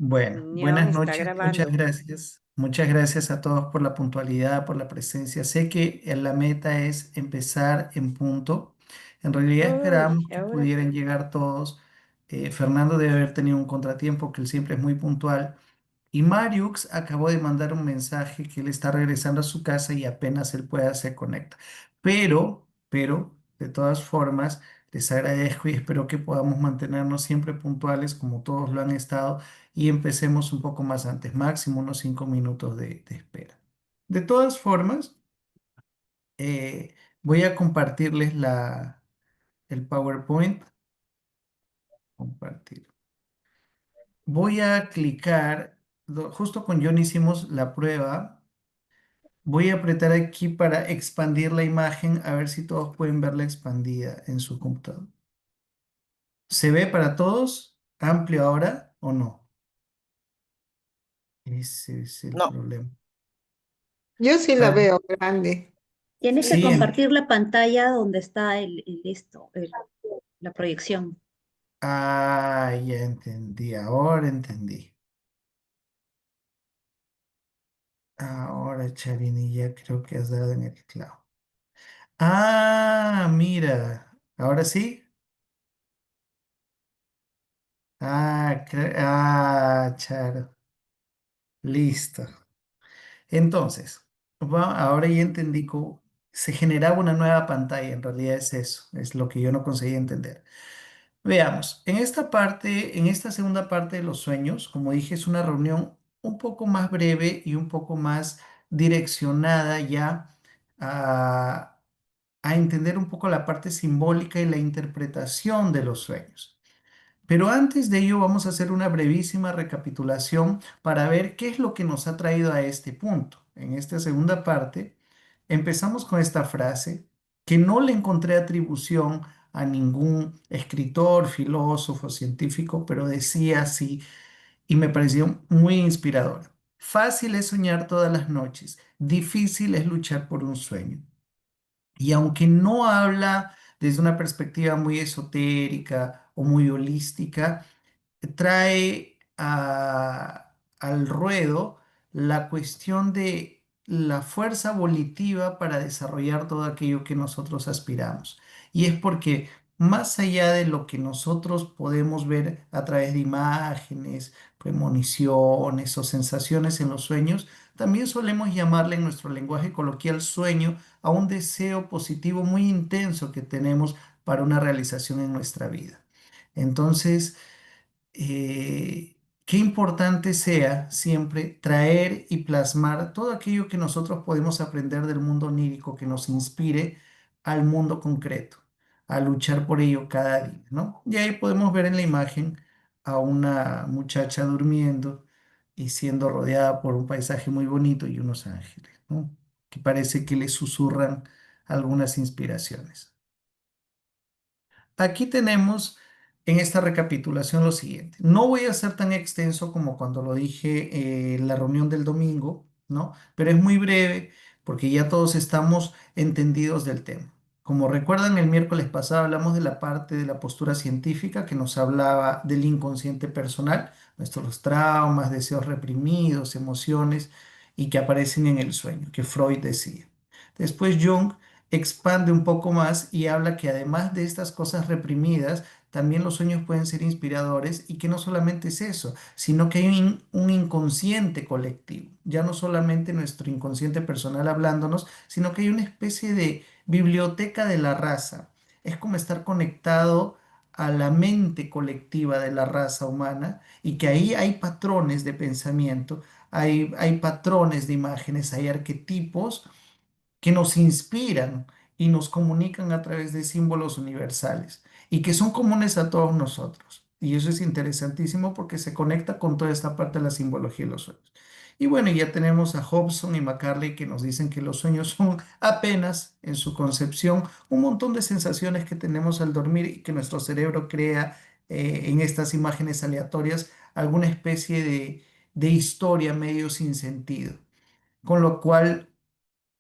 Bueno, Reunión buenas está noches, muchas grabando. gracias. Muchas gracias a todos por la puntualidad, por la presencia. Sé que la meta es empezar en punto. En realidad Uy, esperábamos que ahora pudieran llegar todos. Fernando debe haber tenido un contratiempo, que él siempre es muy puntual. Y Mariux acabó de mandar un mensaje que él está regresando a su casa y apenas él pueda se conecta. De todas formas, les agradezco y espero que podamos mantenernos siempre puntuales como todos lo han estado y empecemos un poco más antes, máximo unos 5 minutos de espera. De todas formas, voy a compartirles el PowerPoint. Compartir. Voy a clicar, justo con John hicimos la prueba. Voy a apretar aquí para expandir la imagen, a ver si todos pueden verla expandida en su computador. ¿Se ve para todos amplio ahora o no? Ese es el No, problema. Yo sí la Ah, veo grande. Tienes que sí, compartir la pantalla donde está la proyección. ya entendí, ahora entendí. Ahora, Charini, ya creo que has dado en el clavo. Mira, ahora sí. Charo, listo. Entonces, ahora ya entendí cómo se generaba una nueva pantalla. En realidad es eso, es lo que yo no conseguía entender. Veamos, en esta parte, en esta segunda parte de los sueños, como dije, es una reunión un poco más breve y un poco más direccionada ya a, a entender un poco la parte simbólica y la interpretación de los sueños. Pero antes de ello vamos a hacer una brevísima recapitulación para ver qué es lo que nos ha traído a este punto. En esta segunda parte empezamos con esta frase que no le encontré atribución a ningún escritor, filósofo, científico, pero decía así y me pareció muy inspiradora. Fácil es soñar todas las noches, difícil es luchar por un sueño. Y aunque no habla desde una perspectiva muy esotérica o muy holística, trae al ruedo la cuestión de la fuerza volitiva para desarrollar todo aquello que nosotros aspiramos. Y es porque más allá de lo que nosotros podemos ver a través de imágenes, premoniciones o sensaciones en los sueños, también solemos llamarle en nuestro lenguaje coloquial sueño a un deseo positivo muy intenso que tenemos para una realización en nuestra vida. Entonces, qué importante sea siempre traer y plasmar todo aquello que nosotros podemos aprender del mundo onírico que nos inspire al mundo concreto, a luchar por ello cada día, ¿no? Y ahí podemos ver en la imagen a una muchacha durmiendo y siendo rodeada por un paisaje muy bonito y unos ángeles, ¿no? Que parece que le susurran algunas inspiraciones. Aquí tenemos en esta recapitulación lo siguiente. No voy a ser tan extenso como cuando lo dije en la reunión del domingo, ¿no? Pero es muy breve porque ya todos estamos entendidos del tema. Como recuerdan, el miércoles pasado hablamos de la parte de la postura científica que nos hablaba del inconsciente personal, nuestros traumas, deseos reprimidos, emociones y que aparecen en el sueño, que Freud decía. Después Jung expande un poco más y habla que además de estas cosas reprimidas, también los sueños pueden ser inspiradores y que no solamente es eso, sino que hay un inconsciente colectivo, ya no solamente nuestro inconsciente personal hablándonos, sino que hay una especie de biblioteca de la raza. Es como estar conectado a la mente colectiva de la raza humana y que ahí hay patrones de pensamiento, hay patrones de imágenes, hay arquetipos que nos inspiran y nos comunican a través de símbolos universales y que son comunes a todos nosotros. Y eso es interesantísimo porque se conecta con toda esta parte de la simbología de los sueños. Y bueno, ya tenemos a Hobson y Macaulay que nos dicen que los sueños son apenas en su concepción un montón de sensaciones que tenemos al dormir y que nuestro cerebro crea en estas imágenes aleatorias alguna especie de historia medio sin sentido. Con lo cual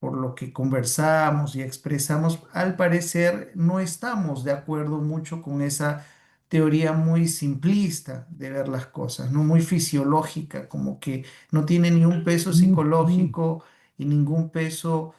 por lo que conversamos y expresamos, al parecer no estamos de acuerdo mucho con esa teoría muy simplista de ver las cosas, ¿no? Muy fisiológica, como que no tiene ni un peso psicológico y ningún peso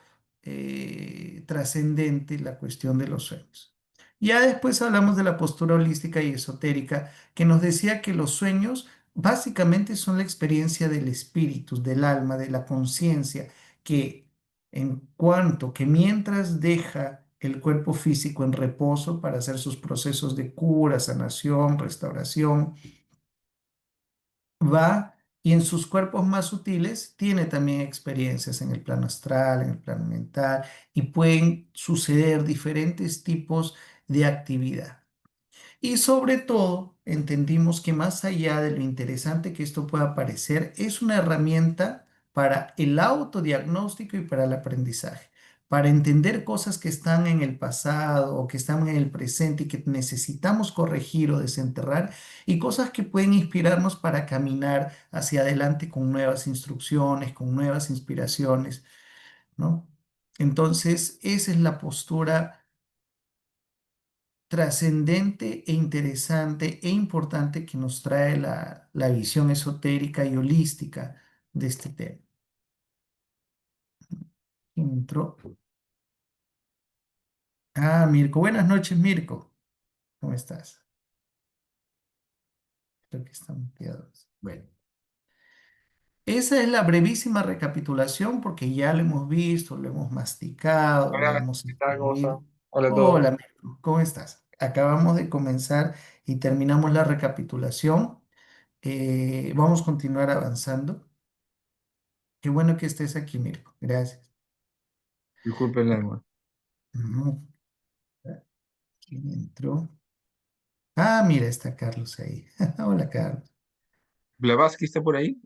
trascendente la cuestión de los sueños. Ya después hablamos de la postura holística y esotérica, que nos decía que los sueños básicamente son la experiencia del espíritu, del alma, de la conciencia, que en cuanto que mientras deja el cuerpo físico en reposo para hacer sus procesos de cura, sanación, restauración, va y en sus cuerpos más sutiles tiene también experiencias en el plano astral, en el plano mental, y pueden suceder diferentes tipos de actividad. Y sobre todo, entendimos que más allá de lo interesante que esto pueda parecer, es una herramienta para el autodiagnóstico y para el aprendizaje, para entender cosas que están en el pasado o que están en el presente y que necesitamos corregir o desenterrar, y cosas que pueden inspirarnos para caminar hacia adelante con nuevas instrucciones, con nuevas inspiraciones, ¿no? Entonces, esa es la postura trascendente e interesante e importante que nos trae la visión esotérica y holística de este tema. Entró. Ah, Mirko. Buenas noches, Mirko. ¿Cómo estás? Creo que están muteados. Bueno, esa es la brevísima recapitulación porque ya lo hemos visto, lo hemos masticado, lo Hola, hemos ¿qué tal? ¿Cómo entendido. están? Hola a todos. Hola, Mirko. ¿Cómo estás? Acabamos de comenzar y terminamos la recapitulación. Vamos a continuar avanzando. Qué bueno que estés aquí, Mirko. Gracias. Disculpen la demora. Ujú. ¿Quién entró? Ah, mira, está Carlos ahí. Hola, Carlos. ¿Blavatsky está por ahí?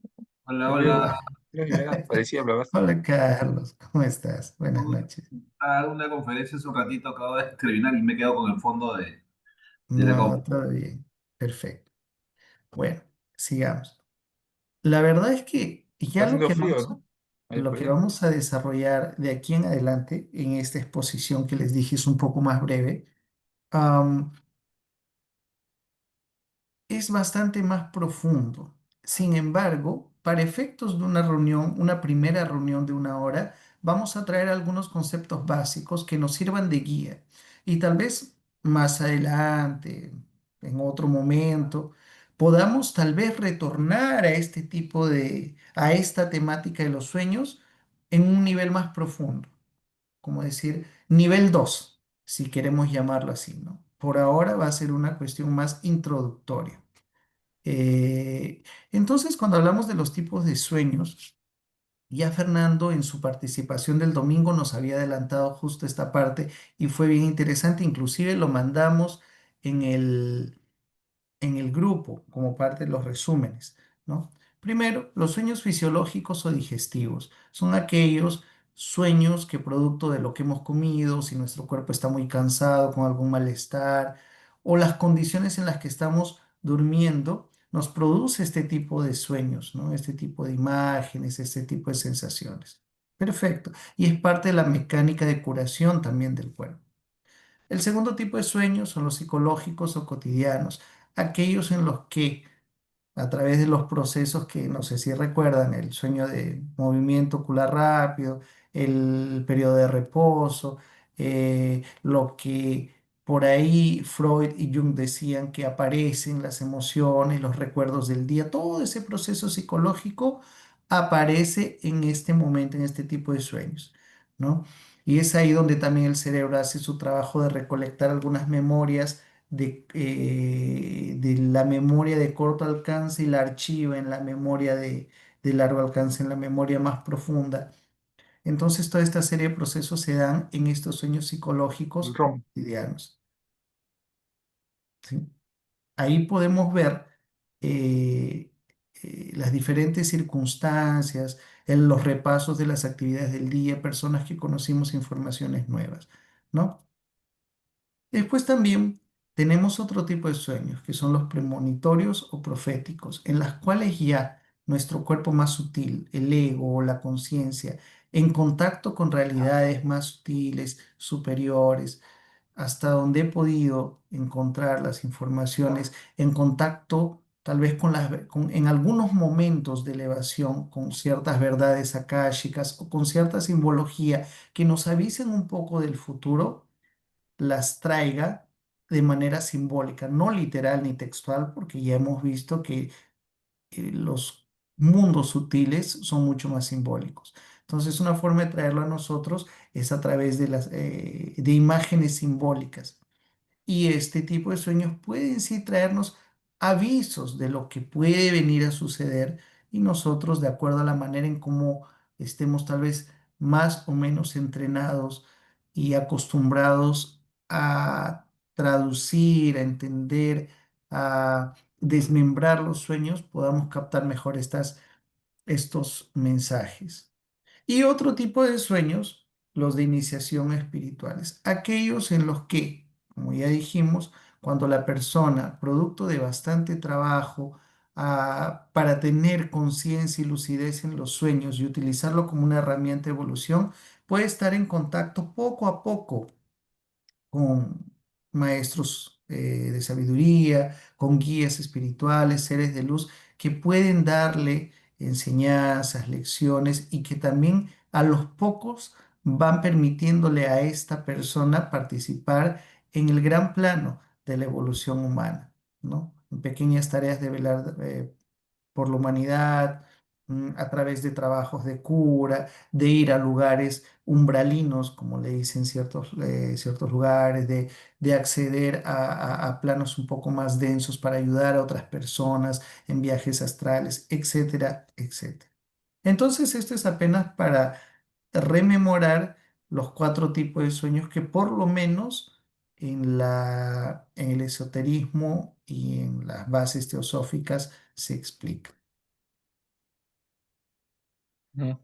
Hola, ¿No veo? hola. Creo que era, parecía Blavatsky. Hola, Carlos. ¿Cómo estás? Buenas noches. A una conferencia hace un ratito, acabo de terminar y me quedo con el fondo de la No, compu. todo bien. Perfecto. Bueno, sigamos. La verdad es que Está ya haciendo frío, ¿no? Ahí lo por que allá. vamos a desarrollar de aquí en adelante en esta exposición que les dije es un poco más breve. Es bastante más profundo. Sin embargo, para efectos de una reunión, una primera reunión de una hora, vamos a traer algunos conceptos básicos que nos sirvan de guía. Y tal vez más adelante, en otro momento, podamos tal vez retornar a este tipo a esta temática de los sueños en un nivel más profundo, como decir, nivel 2 si queremos llamarlo así, ¿no? Por ahora va a ser una cuestión más introductoria. Eh, entonces, cuando hablamos de los tipos de sueños, ya Fernando en su participación del domingo nos había adelantado justo esta parte y fue bien interesante, inclusive lo mandamos en el grupo como parte de los resúmenes, ¿no? Primero, los sueños fisiológicos o digestivos son aquellos sueños que producto de lo que hemos comido, si nuestro cuerpo está muy cansado, con algún malestar o las condiciones en las que estamos durmiendo, nos produce este tipo de sueños, ¿no? Este tipo de imágenes, este tipo de sensaciones. Perfecto. Y es parte de la mecánica de curación también del cuerpo. El segundo tipo de sueños son los psicológicos o cotidianos, aquellos en los que a través de los procesos que no sé si recuerdan, el sueño de movimiento ocular rápido, el periodo de reposo, lo que por ahí Freud y Jung decían que aparecen las emociones, los recuerdos del día, todo ese proceso psicológico aparece en este momento, en este tipo de sueños, ¿no? Y es ahí donde también el cerebro hace su trabajo de recolectar algunas memorias de la memoria de corto alcance y la archiva en la memoria de largo alcance, en la memoria más profunda. Entonces, toda esta serie de procesos se dan en estos sueños El psicológicos o ROM. cotidianos, ¿sí? Ahí podemos ver eh, las diferentes circunstancias, en los repasos de las actividades del día, personas que conocimos, informaciones nuevas, ¿no? Después también tenemos otro tipo de sueños, que son los premonitorios o proféticos, en las cuales ya nuestro cuerpo más sutil, el ego o la conciencia, en contacto con realidades más sutiles, superiores, hasta donde he podido encontrar las informaciones en contacto tal vez en algunos momentos de elevación con ciertas verdades akáshicas o con cierta simbología que nos avisen un poco del futuro, las traiga de manera simbólica, no literal ni textual, porque ya hemos visto que los mundos sutiles son mucho más simbólicos. Entonces, una forma de traerlo a nosotros es a través de imágenes simbólicas. Y este tipo de sueños pueden sí traernos avisos de lo que puede venir a suceder y nosotros, de acuerdo a la manera en cómo estemos tal vez más o menos entrenados y acostumbrados a traducir, a entender, a desmembrar los sueños, podamos captar mejor estos mensajes. Y otro tipo de sueños, los de iniciación espirituales, aquellos en los que, como ya dijimos, cuando la persona, producto de bastante trabajo, para tener conciencia y lucidez en los sueños y utilizarlo como una herramienta de evolución, puede estar en contacto poco a poco con maestros de sabiduría, con guías espirituales, seres de luz, que pueden darle enseñanzas, lecciones y que también a los pocos van permitiéndole a esta persona participar en el gran plano de la evolución humana, ¿no? En pequeñas tareas de velar por la humanidad, a través de trabajos de cura, de ir a lugares umbralinos, como le dicen ciertos lugares, de acceder a planos un poco más densos para ayudar a otras personas en viajes astrales, etcétera, etcétera. Entonces, esto es apenas para rememorar los cuatro tipos de sueños que por lo menos en el esoterismo y en las bases teosóficas se explican. Ujú.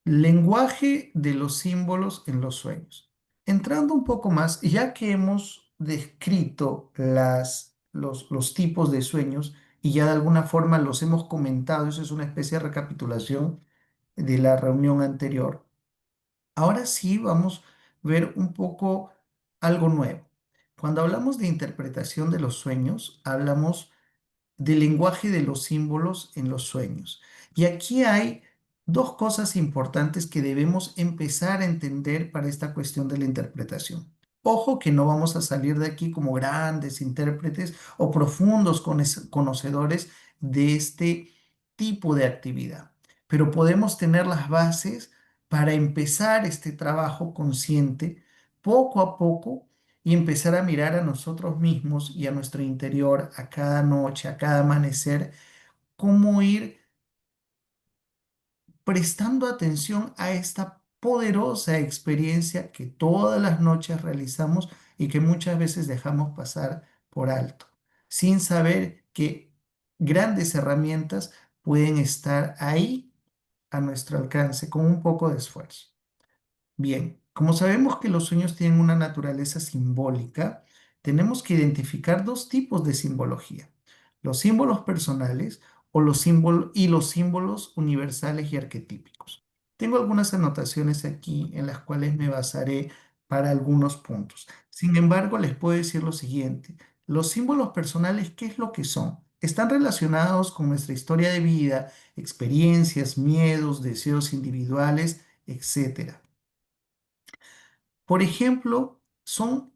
Lenguaje de los símbolos en los sueños. Entrando un poco más, ya que hemos descrito los tipos de sueños y ya de alguna forma los hemos comentado, eso es una especie de recapitulación de la reunión anterior. Ahora sí vamos a ver un poco algo nuevo. Cuando hablamos de interpretación de los sueños, hablamos del lenguaje de los símbolos en los sueños. Y aquí hay dos cosas importantes que debemos empezar a entender para esta cuestión de la interpretación. Ojo que no vamos a salir de aquí como grandes intérpretes o profundos conocedores de este tipo de actividad, pero podemos tener las bases para empezar este trabajo consciente poco a poco y empezar a mirar a nosotros mismos y a nuestro interior a cada noche, a cada amanecer, cómo ir prestando atención a esta poderosa experiencia que todas las noches realizamos y que muchas veces dejamos pasar por alto, sin saber que grandes herramientas pueden estar ahí a nuestro alcance con un poco de esfuerzo. Bien, como sabemos que los sueños tienen una naturaleza simbólica, tenemos que identificar dos tipos de simbología: los símbolos personales y los símbolos universales y arquetípicos. Tengo algunas anotaciones aquí en las cuales me basaré para algunos puntos. Sin embargo, les puedo decir lo siguiente: los símbolos personales, ¿qué es lo que son? Están relacionados con nuestra historia de vida, experiencias, miedos, deseos individuales, etcétera. Por ejemplo, son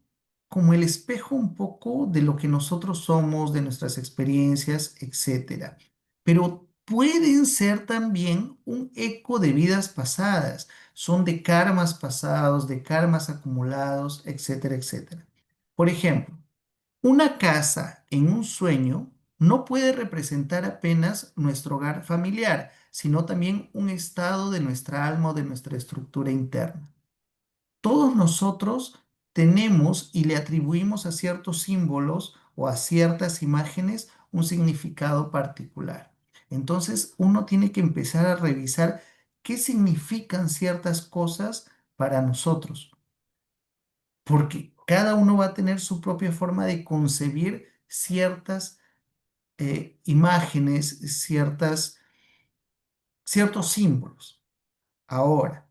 como el espejo un poco de lo que nosotros somos, de nuestras experiencias, etcétera. Pero pueden ser también un eco de vidas pasadas, son de karmas pasados, de karmas acumulados, etcétera, etcétera. Por ejemplo, una casa en un sueño no puede representar apenas nuestro hogar familiar, sino también un estado de nuestra alma o de nuestra estructura interna. Todos nosotros tenemos y le atribuimos a ciertos símbolos o a ciertas imágenes un significado particular. Entonces uno tiene que empezar a revisar qué significan ciertas cosas para nosotros, porque cada uno va a tener su propia forma de concebir ciertas imágenes, ciertos símbolos. Ahora,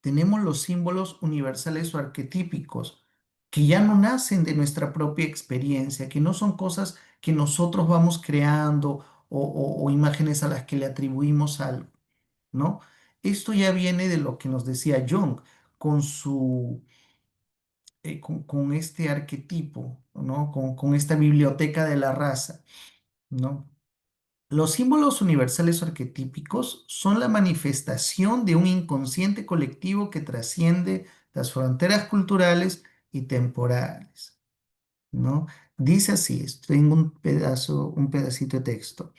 tenemos los símbolos universales o arquetípicos. que ya no nacen de nuestra propia experiencia, que no son cosas que nosotros vamos creando o imágenes a las que le atribuimos algo, ¿no? Esto ya viene de lo que nos decía Jung con con este arquetipo, ¿no? Con esta biblioteca de la raza, ¿no? Los símbolos universales o arquetípicos son la manifestación de un inconsciente colectivo que trasciende las fronteras culturales y temporales, ¿no? Dice así, tengo un pedacito de texto.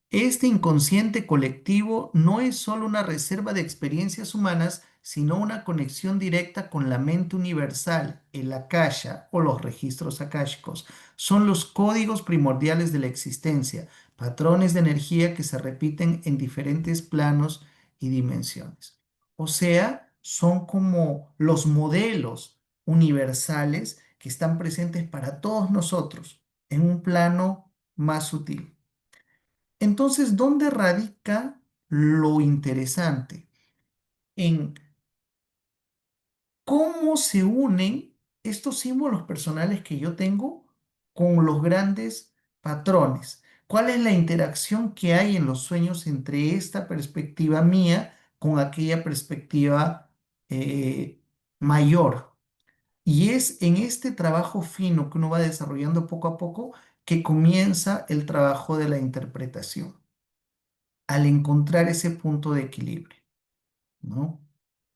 Este inconsciente colectivo no es solo una reserva de experiencias humanas, sino una conexión directa con la mente universal, el akasha o los registros akáshicos. Son los códigos primordiales de la existencia, patrones de energía que se repiten en diferentes planos y dimensiones. O sea, son como los modelos universales que están presentes para todos nosotros en un plano más sutil. Entonces, ¿dónde radica lo interesante? En cómo se unen estos símbolos personales que yo tengo con los grandes patrones. ¿Cuál es la interacción que hay en los sueños entre esta perspectiva mía con aquella perspectiva eh, mayor? Y es en este trabajo fino que uno va desarrollando poco a poco que comienza el trabajo de la interpretación, al encontrar ese punto de equilibrio, ¿no?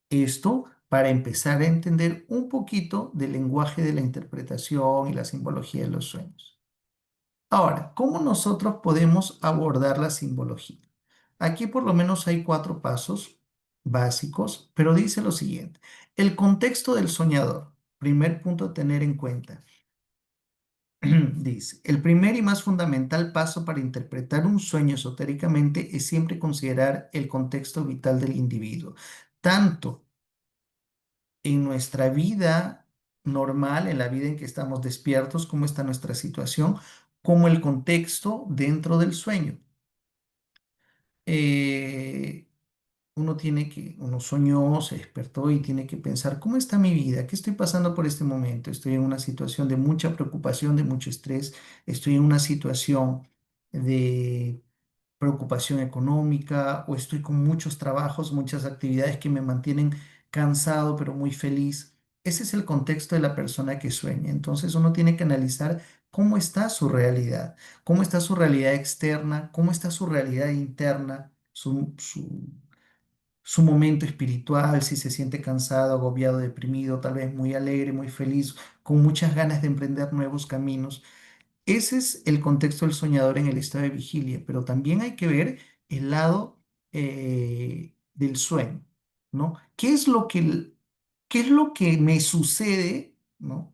Esto para empezar a entender un poquito del lenguaje de la interpretación y la simbología de los sueños. Ahora, ¿cómo nosotros podemos abordar la simbología? Aquí por lo menos hay 4 pasos básicos, pero dice lo siguiente. El contexto del soñador. Primer punto a tener en cuenta. Dice, el primer y más fundamental paso para interpretar un sueño esotéricamente es siempre considerar el contexto vital del individuo, tanto en nuestra vida normal, en la vida en que estamos despiertos, cómo está nuestra situación, como el contexto dentro del sueño. Eh, uno soñó, se despertó y tiene que pensar, ¿cómo está mi vida? ¿Qué estoy pasando por este momento? Estoy en una situación de mucha preocupación, de mucho estrés, estoy en una situación de preocupación económica o estoy con muchos trabajos, muchas actividades que me mantienen cansado pero muy feliz. Ese es el contexto de la persona que sueña. Entonces uno tiene que analizar cómo está su realidad, cómo está su realidad externa, cómo está su realidad interna, su momento espiritual, si se siente cansado, agobiado, deprimido, tal vez muy alegre, muy feliz, con muchas ganas de emprender nuevos caminos. Ese es el contexto del soñador en el estado de vigilia, pero también hay que ver el lado del sueño, ¿no? ¿Qué es lo que me sucede, ¿no?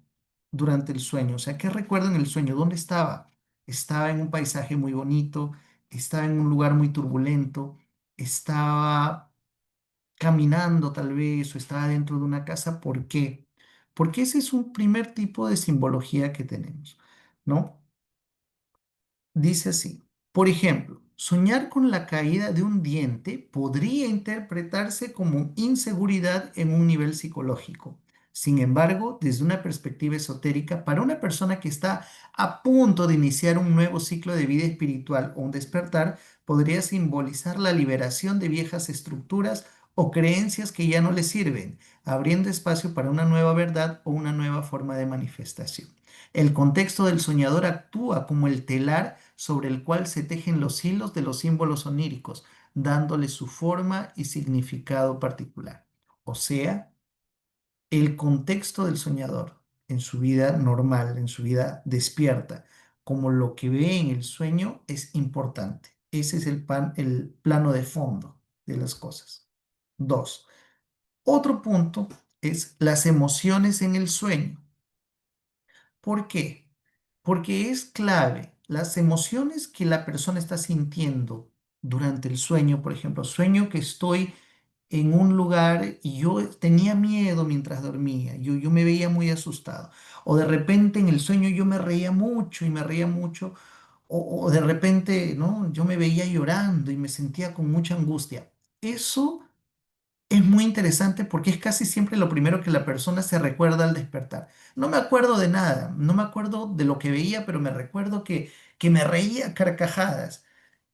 Durante el sueño? O sea, ¿qué recuerdo en el sueño? ¿Dónde estaba? Estaba en un paisaje muy bonito, estaba en un lugar muy turbulento, estaba caminando tal vez o estaba dentro de una casa. ¿Por qué? Porque ese es un primer tipo de simbología que tenemos, ¿no? Dice así, por ejemplo, soñar con la caída de un diente podría interpretarse como inseguridad en un nivel psicológico. Sin embargo, desde una perspectiva esotérica, para una persona que está a punto de iniciar un nuevo ciclo de vida espiritual o un despertar, podría simbolizar la liberación de viejas estructuras o creencias que ya no le sirven, abriendo espacio para una nueva verdad o una nueva forma de manifestación. El contexto del soñador actúa como el telar sobre el cual se tejen los hilos de los símbolos oníricos, dándole su forma y significado particular. O sea, el contexto del soñador en su vida normal, en su vida despierta, como lo que ve en el sueño es importante. Ese es el plano de fondo de las cosas. Dos, otro punto es las emociones en el sueño. ¿Por qué? Porque es clave las emociones que la persona está sintiendo durante el sueño. Por ejemplo, sueño que estoy en un lugar y yo tenía miedo mientras dormía, yo me veía muy asustado. O de repente en el sueño yo me reía mucho y me reía mucho. O de repente, ¿no? Yo me veía llorando y me sentía con mucha angustia. Eso es muy interesante porque es casi siempre lo primero que la persona se recuerda al despertar. No me acuerdo de nada, no me acuerdo de lo que veía, pero me recuerdo que me reía a carcajadas.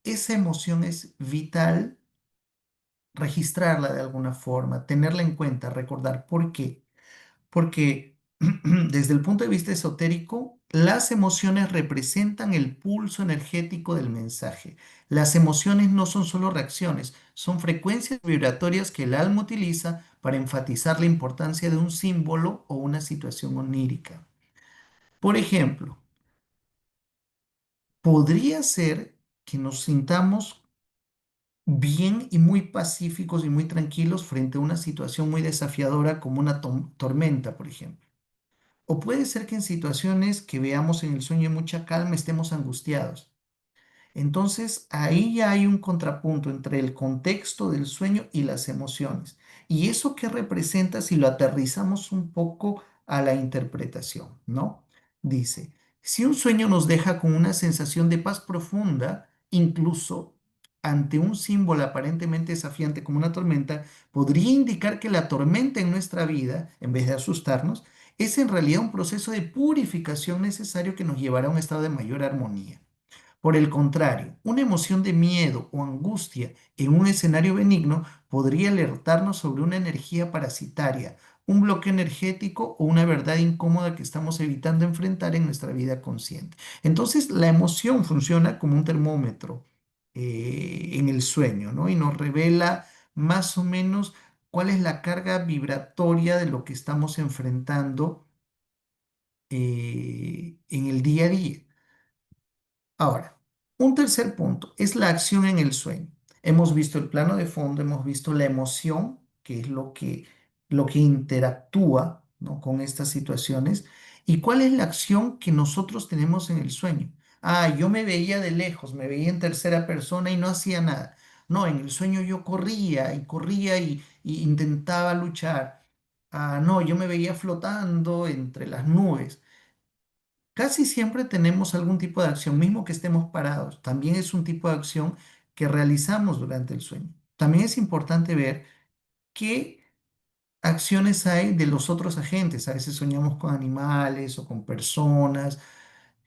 Esa emoción es vital registrarla de alguna forma, tenerla en cuenta, recordar. ¿Por qué? Porque desde el punto de vista esotérico, las emociones representan el pulso energético del mensaje. Las emociones no son solo reacciones, son frecuencias vibratorias que el alma utiliza para enfatizar la importancia de un símbolo o una situación onírica. Por ejemplo, podría ser que nos sintamos bien y muy pacíficos y muy tranquilos frente a una situación muy desafiadora como una tormenta, por ejemplo. O puede ser que en situaciones que veamos en el sueño mucha calma estemos angustiados. Entonces, ahí ya hay un contrapunto entre el contexto del sueño y las emociones. ¿Y eso qué representa si lo aterrizamos un poco a la interpretación, ¿no? Dice, si un sueño nos deja con una sensación de paz profunda, incluso ante un símbolo aparentemente desafiante como una tormenta, podría indicar que la tormenta en nuestra vida, en vez de asustarnos, es en realidad un proceso de purificación necesario que nos llevará a un estado de mayor armonía. Por el contrario, una emoción de miedo o angustia en un escenario benigno podría alertarnos sobre una energía parasitaria, un bloqueo energético o una verdad incómoda que estamos evitando enfrentar en nuestra vida consciente. Entonces, la emoción funciona como un termómetro en el sueño, ¿no? Y nos revela más o menos cuál es la carga vibratoria de lo que estamos enfrentando en el día a día. Ahora, un tercer punto es la acción en el sueño. Hemos visto el plano de fondo, hemos visto la emoción, que es lo que interactúa, ¿no?, con estas situaciones. ¿Y cuál es la acción que nosotros tenemos en el sueño? Ah, yo me veía de lejos, me veía en tercera persona y no hacía nada. No, en el sueño yo corría y corría y intentaba luchar. Ah, no, yo me veía flotando entre las nubes. Casi siempre tenemos algún tipo de acción, mismo que estemos parados. También es un tipo de acción que realizamos durante el sueño. También es importante ver qué acciones hay de los otros agentes. A veces soñamos con animales o con personas,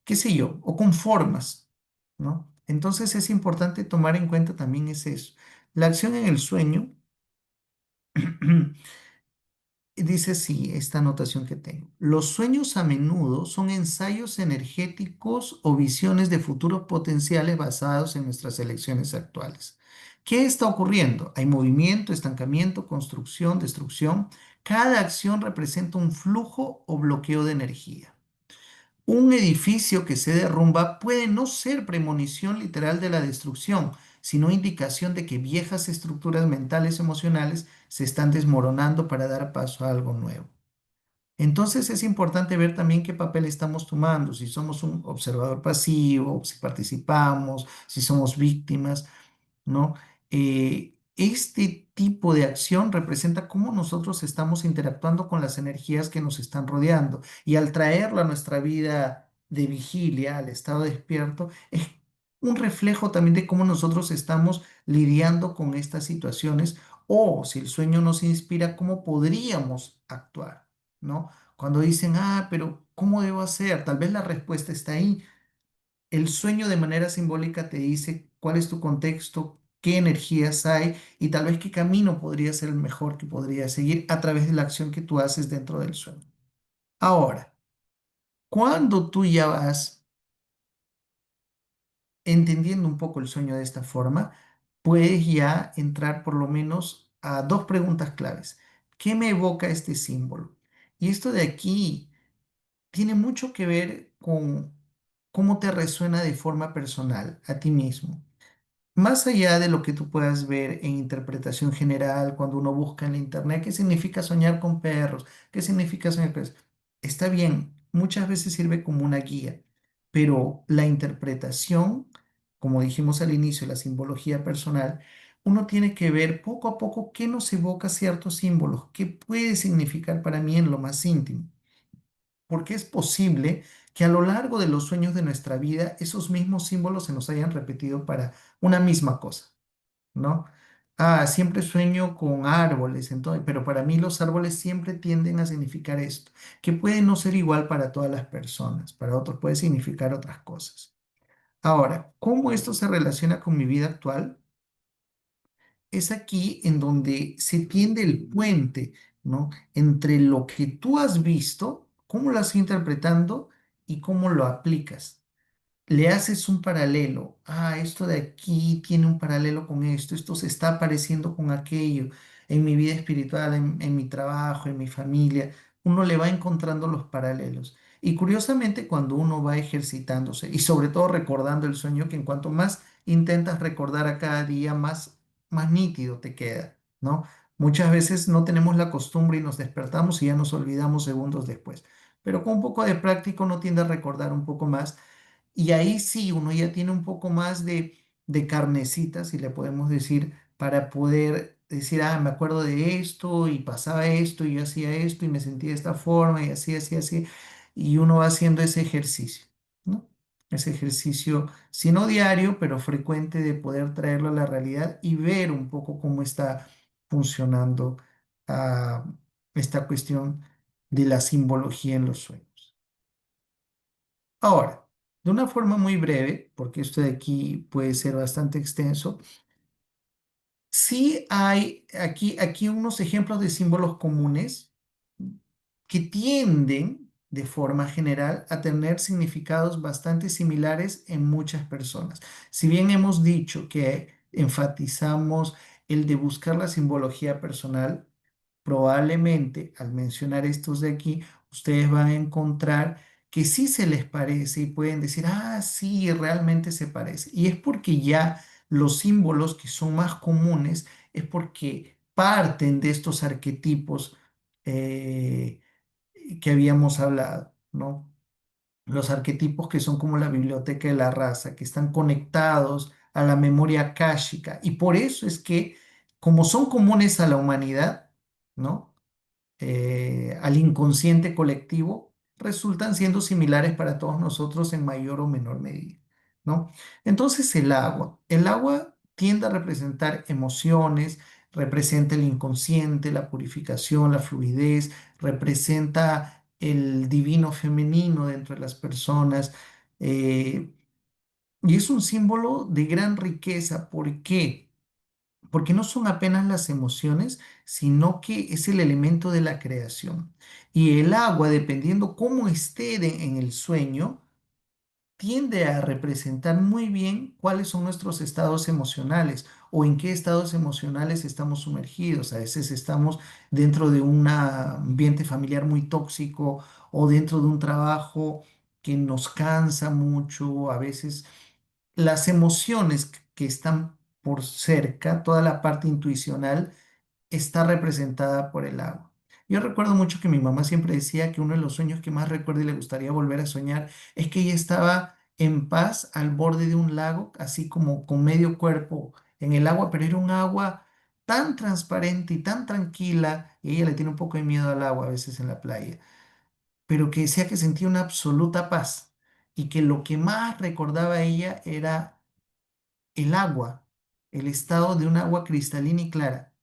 qué sé yo, o con formas, ¿no? Entonces es importante tomar en cuenta también es eso. La acción en el sueño. Dice así esta anotación que tengo. Los sueños a menudo son ensayos energéticos o visiones de futuros potenciales basados en nuestras elecciones actuales. ¿Qué está ocurriendo? Hay movimiento, estancamiento, construcción, destrucción. Cada acción representa un flujo o bloqueo de energía. Un edificio que se derrumba puede no ser premonición literal de la destrucción, sino indicación de que viejas estructuras mentales y emocionales se están desmoronando para dar paso a algo nuevo. Entonces es importante ver también qué papel estamos tomando, si somos un observador pasivo, si participamos, si somos víctimas. ¿No? Este tipo de acción representa cómo nosotros estamos interactuando con las energías que nos están rodeando y al traerlo a nuestra vida de vigilia, al estado despierto, es un reflejo también de cómo nosotros estamos lidiando con estas situaciones o si el sueño nos inspira, cómo podríamos actuar, ¿no? Cuando dicen, ah, pero ¿cómo debo hacer? Tal vez la respuesta está ahí. El sueño de manera simbólica te dice cuál es tu contexto, qué energías hay y tal vez qué camino podría ser el mejor que podría seguir a través de la acción que tú haces dentro del sueño. Ahora, cuando tú ya vas entendiendo un poco el sueño de esta forma, puedes ya entrar por lo menos a dos preguntas claves. ¿Qué me evoca este símbolo? Y esto de aquí tiene mucho que ver con cómo te resuena de forma personal a ti mismo. Más allá de lo que tú puedas ver en interpretación general, cuando uno busca en la internet, ¿qué significa soñar con perros? ¿Qué significa soñar con perros? Está bien, muchas veces sirve como una guía, pero la interpretación, como dijimos al inicio, la simbología personal, uno tiene que ver poco a poco qué nos evoca ciertos símbolos, qué puede significar para mí en lo más íntimo, porque es posible que a lo largo de los sueños de nuestra vida esos mismos símbolos se nos hayan repetido para una misma cosa, ¿no? Ah, siempre sueño con árboles, entonces, pero para mí los árboles siempre tienden a significar esto, que puede no ser igual para todas las personas, para otros puede significar otras cosas. Ahora, ¿cómo esto se relaciona con mi vida actual? Es aquí en donde se tiende el puente, ¿no? Entre lo que tú has visto, cómo lo has ido interpretando y cómo lo aplicas. Le haces un paralelo. Ah, esto de aquí tiene un paralelo con esto se está pareciendo con aquello en mi vida espiritual, en mi trabajo, en mi familia. Uno le va encontrando los paralelos. Y curiosamente, cuando uno va ejercitándose y sobre todo recordando el sueño, que en cuanto más intentas recordar a cada día, más nítido te queda, ¿no? Muchas veces no tenemos la costumbre y nos despertamos y ya nos olvidamos segundos después. Pero con un poco de práctica uno tiende a recordar un poco más y ahí sí, uno ya tiene un poco más de carnecita, si le podemos decir, para poder decir, ah, me acuerdo de esto y pasaba esto y yo hacía esto y me sentía de esta forma y así, así, así. Y uno va haciendo ese ejercicio, ¿no? Ese ejercicio, si no diario, pero frecuente de poder traerlo a la realidad y ver un poco cómo está funcionando ah, esta cuestión de la simbología en los sueños. Ahora, de una forma muy breve, porque esto de aquí puede ser bastante extenso, sí hay aquí unos ejemplos de símbolos comunes que tienden, de forma general, a tener significados bastante similares en muchas personas. Si bien hemos dicho que enfatizamos el de buscar la simbología personal, probablemente al mencionar estos de aquí, ustedes van a encontrar que sí se les parece y pueden decir, ah, sí, realmente se parece. Y es porque ya los símbolos que son más comunes es porque parten de estos arquetipos eh, que habíamos hablado, ¿no? Los arquetipos que son como la biblioteca de la raza, que están conectados a la memoria akáshica. Y por eso es que, como son comunes a la humanidad, ¿no? Al inconsciente colectivo, resultan siendo similares para todos nosotros en mayor o menor medida, ¿no? Entonces el agua tiende a representar emociones, representa el inconsciente, la purificación, la fluidez, representa el divino femenino dentro de las personas, eh, y es un símbolo de gran riqueza. ¿Por qué? Porque no son apenas las emociones, sino que es el elemento de la creación. Y el agua, dependiendo cómo esté en el sueño, tiende a representar muy bien cuáles son nuestros estados emocionales o en qué estados emocionales estamos sumergidos. A veces estamos dentro de un ambiente familiar muy tóxico o dentro de un trabajo que nos cansa mucho. A veces las emociones que están por cerca, toda la parte intuicional, está representada por el agua. Yo recuerdo mucho que mi mamá siempre decía que uno de los sueños que más recuerda y le gustaría volver a soñar es que ella estaba en paz al borde de un lago, así como con medio cuerpo en el agua, pero era un agua tan transparente y tan tranquila, y ella le tiene un poco de miedo al agua a veces en la playa, pero que decía que sentía una absoluta paz y que lo que más recordaba ella era el agua, el estado de un agua cristalina y clara.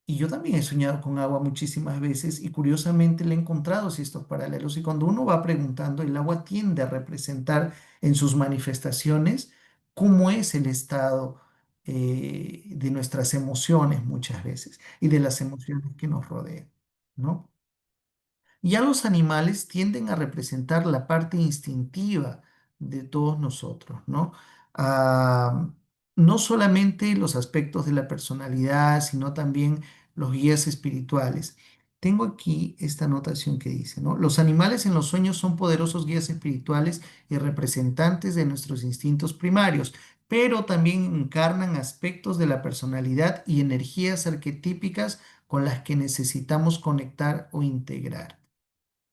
Y yo también he soñado con agua muchísimas veces y curiosamente le he encontrado estos paralelos. Y cuando uno va preguntando, el agua tiende a representar en sus manifestaciones cómo es el estado de nuestras emociones muchas veces y de las emociones que nos rodean, ¿no? Ya los animales tienden a representar la parte instintiva de todos nosotros, ¿no? Ah, no solamente los aspectos de la personalidad, sino también los guías espirituales. Tengo aquí esta anotación que dice, ¿no? Los animales en los sueños son poderosos guías espirituales y representantes de nuestros instintos primarios, pero también encarnan aspectos de la personalidad y energías arquetípicas con las que necesitamos conectar o integrar,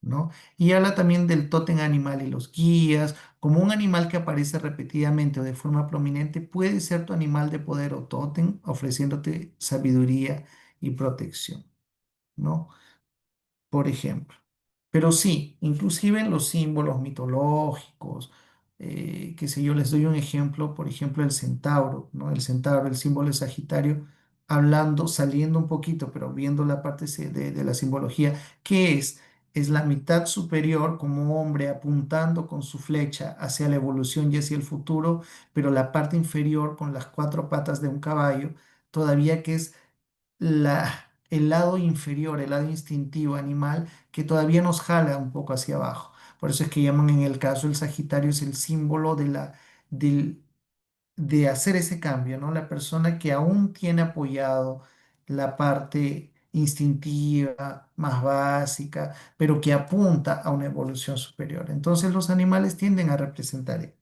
¿no? Y habla también del tótem animal y los guías, como un animal que aparece repetidamente o de forma prominente, puede ser tu animal de poder o tótem, ofreciéndote sabiduría y protección, ¿no? Por ejemplo. Pero sí, inclusive en los símbolos mitológicos, qué sé yo, les doy un ejemplo, por ejemplo, el centauro, ¿no? El centauro, el símbolo de Sagitario, hablando, saliendo un poquito, pero viendo la parte de la simbología, ¿qué es? Es la mitad superior como hombre apuntando con su flecha hacia la evolución y hacia el futuro, pero la parte inferior con las cuatro patas de un caballo, todavía que es el lado inferior, el lado instintivo animal, que todavía nos jala un poco hacia abajo. Por eso es que llaman en el caso el Sagitario es el símbolo del, de hacer ese cambio, ¿no? La persona que aún tiene apoyado la parte instintiva, más básica, pero que apunta a una evolución superior. Entonces los animales tienden a representar.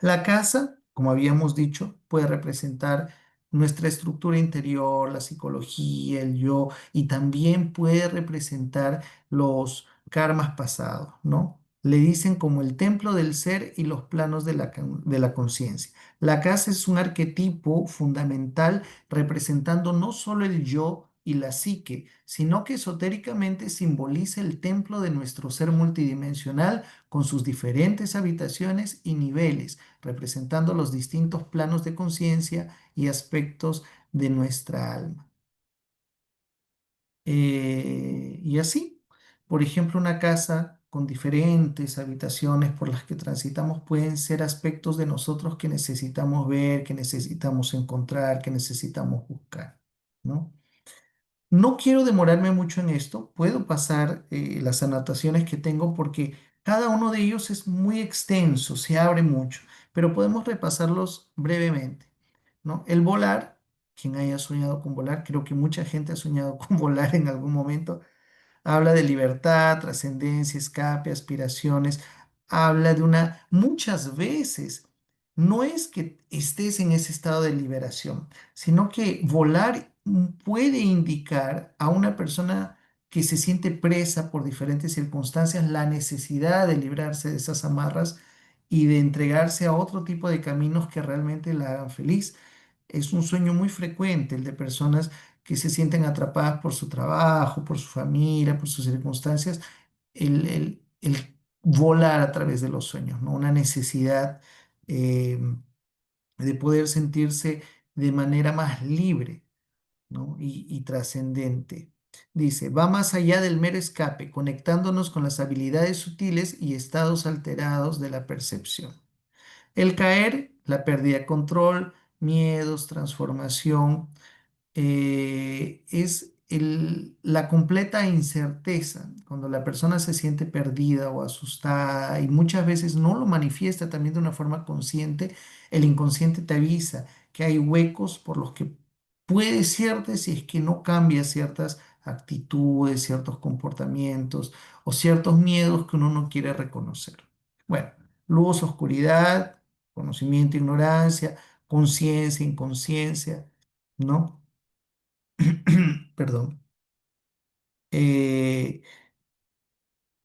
La casa, como habíamos dicho, puede representar nuestra estructura interior, la psicología, el yo, y también puede representar los karmas pasados, ¿no? Le dicen como el templo del ser y los planos de la conciencia. La casa es un arquetipo fundamental representando no solo el yo y la psique, sino que esotéricamente simboliza el templo de nuestro ser multidimensional con sus diferentes habitaciones y niveles representando los distintos planos de conciencia y aspectos de nuestra alma. Y así, por ejemplo, una casa con diferentes habitaciones por las que transitamos pueden ser aspectos de nosotros que necesitamos ver, que necesitamos encontrar, que necesitamos buscar, ¿no? No quiero demorarme mucho en esto, puedo pasar las anotaciones que tengo porque cada uno de ellos es muy extenso, se abre mucho, pero podemos repasarlos brevemente, ¿no? El volar, quien haya soñado con volar, creo que mucha gente ha soñado con volar en algún momento. Habla de libertad, trascendencia, escape, aspiraciones. Habla de una, muchas veces, no es que estés en ese estado de liberación, sino que volar puede indicar a una persona que se siente presa por diferentes circunstancias la necesidad de librarse de esas amarras y de entregarse a otro tipo de caminos que realmente la hagan feliz. Es un sueño muy frecuente el de personas que se sienten atrapadas por su trabajo, por su familia, por sus circunstancias, el volar a través de los sueños, ¿no? Una necesidad eh, de poder sentirse de manera más libre, ¿no? Y trascendente. Dice, va más allá del mero escape, conectándonos con las habilidades sutiles y estados alterados de la percepción. El caer, la pérdida de control, miedos, transformación, es la completa incerteza, cuando la persona se siente perdida o asustada y muchas veces no lo manifiesta también de una forma consciente, el inconsciente te avisa que hay huecos por los que puedes irte si es que no cambias ciertas actitudes, ciertos comportamientos o ciertos miedos que uno no quiere reconocer. Bueno, luz, oscuridad, conocimiento, ignorancia, conciencia, inconsciencia, ¿no? Perdón. Eh,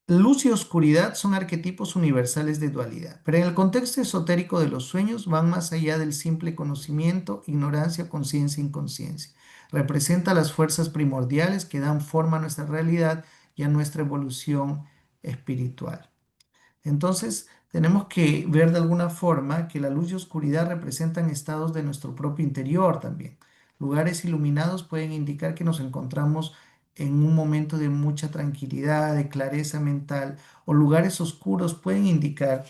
Luz y oscuridad son arquetipos universales de dualidad, pero en el contexto esotérico de los sueños van más allá del simple conocimiento, ignorancia, conciencia, inconsciencia. Representa las fuerzas primordiales que dan forma a nuestra realidad y a nuestra evolución espiritual. Entonces, tenemos que ver de alguna forma que la luz y oscuridad representan estados de nuestro propio interior también. Lugares iluminados pueden indicar que nos encontramos en un momento de mucha tranquilidad, de clareza mental, o lugares oscuros pueden indicar,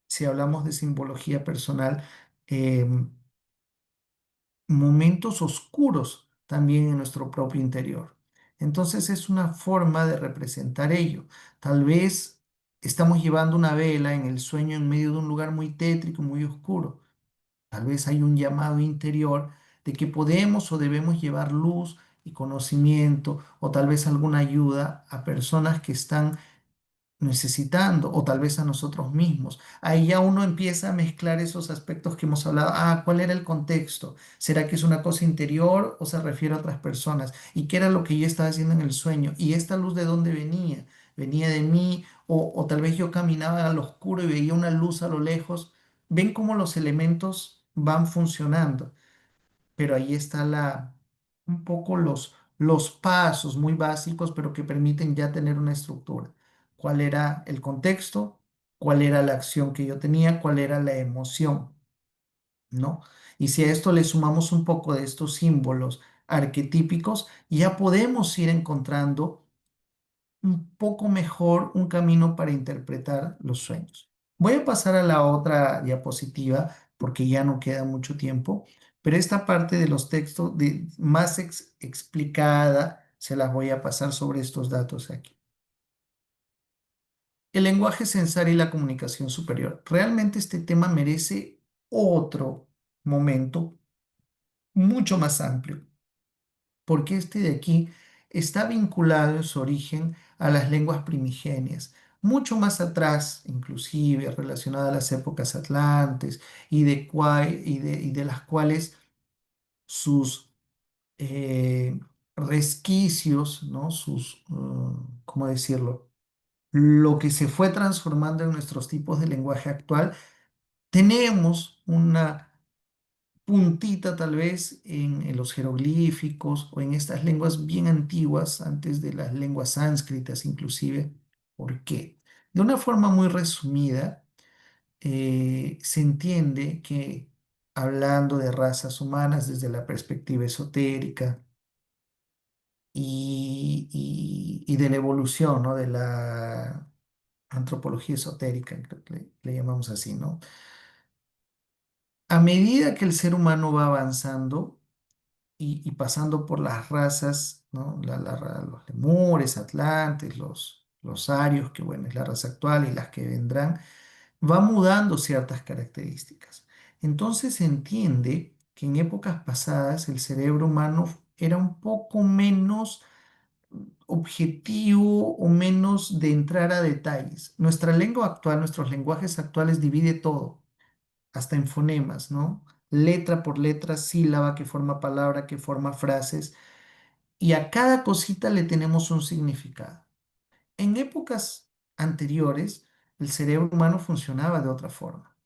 si hablamos de simbología personal, em, momentos oscuros también en nuestro propio interior. Entonces es una forma de representar ello. Tal vez estamos llevando una vela en el sueño en medio de un lugar muy tétrico, muy oscuro. Tal vez hay un llamado interior de que podemos o debemos llevar luz y conocimiento o tal vez alguna ayuda a personas que están necesitando o tal vez a nosotros mismos. Ahí ya uno empieza a mezclar esos aspectos que hemos hablado. Ah, ¿cuál era el contexto? ¿Será que es una cosa interior o se refiere a otras personas? ¿Y qué era lo que yo estaba haciendo en el sueño? ¿Y esta luz de dónde venía? ¿Venía de mí o tal vez yo caminaba al oscuro y veía una luz a lo lejos? ¿Ven cómo los elementos van funcionando? Pero ahí está un poco los pasos muy básicos, pero que permiten ya tener una estructura. ¿Cuál era el contexto? ¿Cuál era la acción que yo tenía? ¿Cuál era la emoción? ¿no? Y si a esto le sumamos un poco de estos símbolos arquetípicos, ya podemos ir encontrando un poco mejor un camino para interpretar los sueños. Voy a pasar a la otra diapositiva porque ya no queda mucho tiempo, pero esta parte de los textos más explicada se las voy a pasar sobre estos datos aquí. El lenguaje sensorio y la comunicación superior. Realmente este tema merece otro momento mucho más amplio, porque este de aquí está vinculado en su origen a las lenguas primigenias, mucho más atrás, inclusive relacionado a las épocas atlantes y de las cuales sus resquicios, ¿no? ¿Cómo decirlo? Lo que se fue transformando en nuestros tipos de lenguaje actual, tenemos una puntita tal vez en los jeroglíficos o en estas lenguas bien antiguas, antes de las lenguas sánscritas inclusive. ¿Por qué? De una forma muy resumida, se entiende que hablando de razas humanas desde la perspectiva esotérica y de la evolución, ¿no? De la antropología esotérica, creo que le llamamos así, ¿no? A medida que el ser humano va avanzando, y pasando por las razas, ¿no? Los lemures, atlantes, los arios, que bueno, es la raza actual y las que vendrán, va mudando ciertas características. Entonces se entiende que en épocas pasadas el cerebro humano era un poco menos objetivo o menos de entrar a detalles. Nuestra lengua actual, nuestros lenguajes actuales divide todo hasta en fonemas, ¿no? Letra por letra, sílaba que forma palabra, que forma frases, y a cada cosita le tenemos un significado. En épocas anteriores, el cerebro humano funcionaba de otra forma.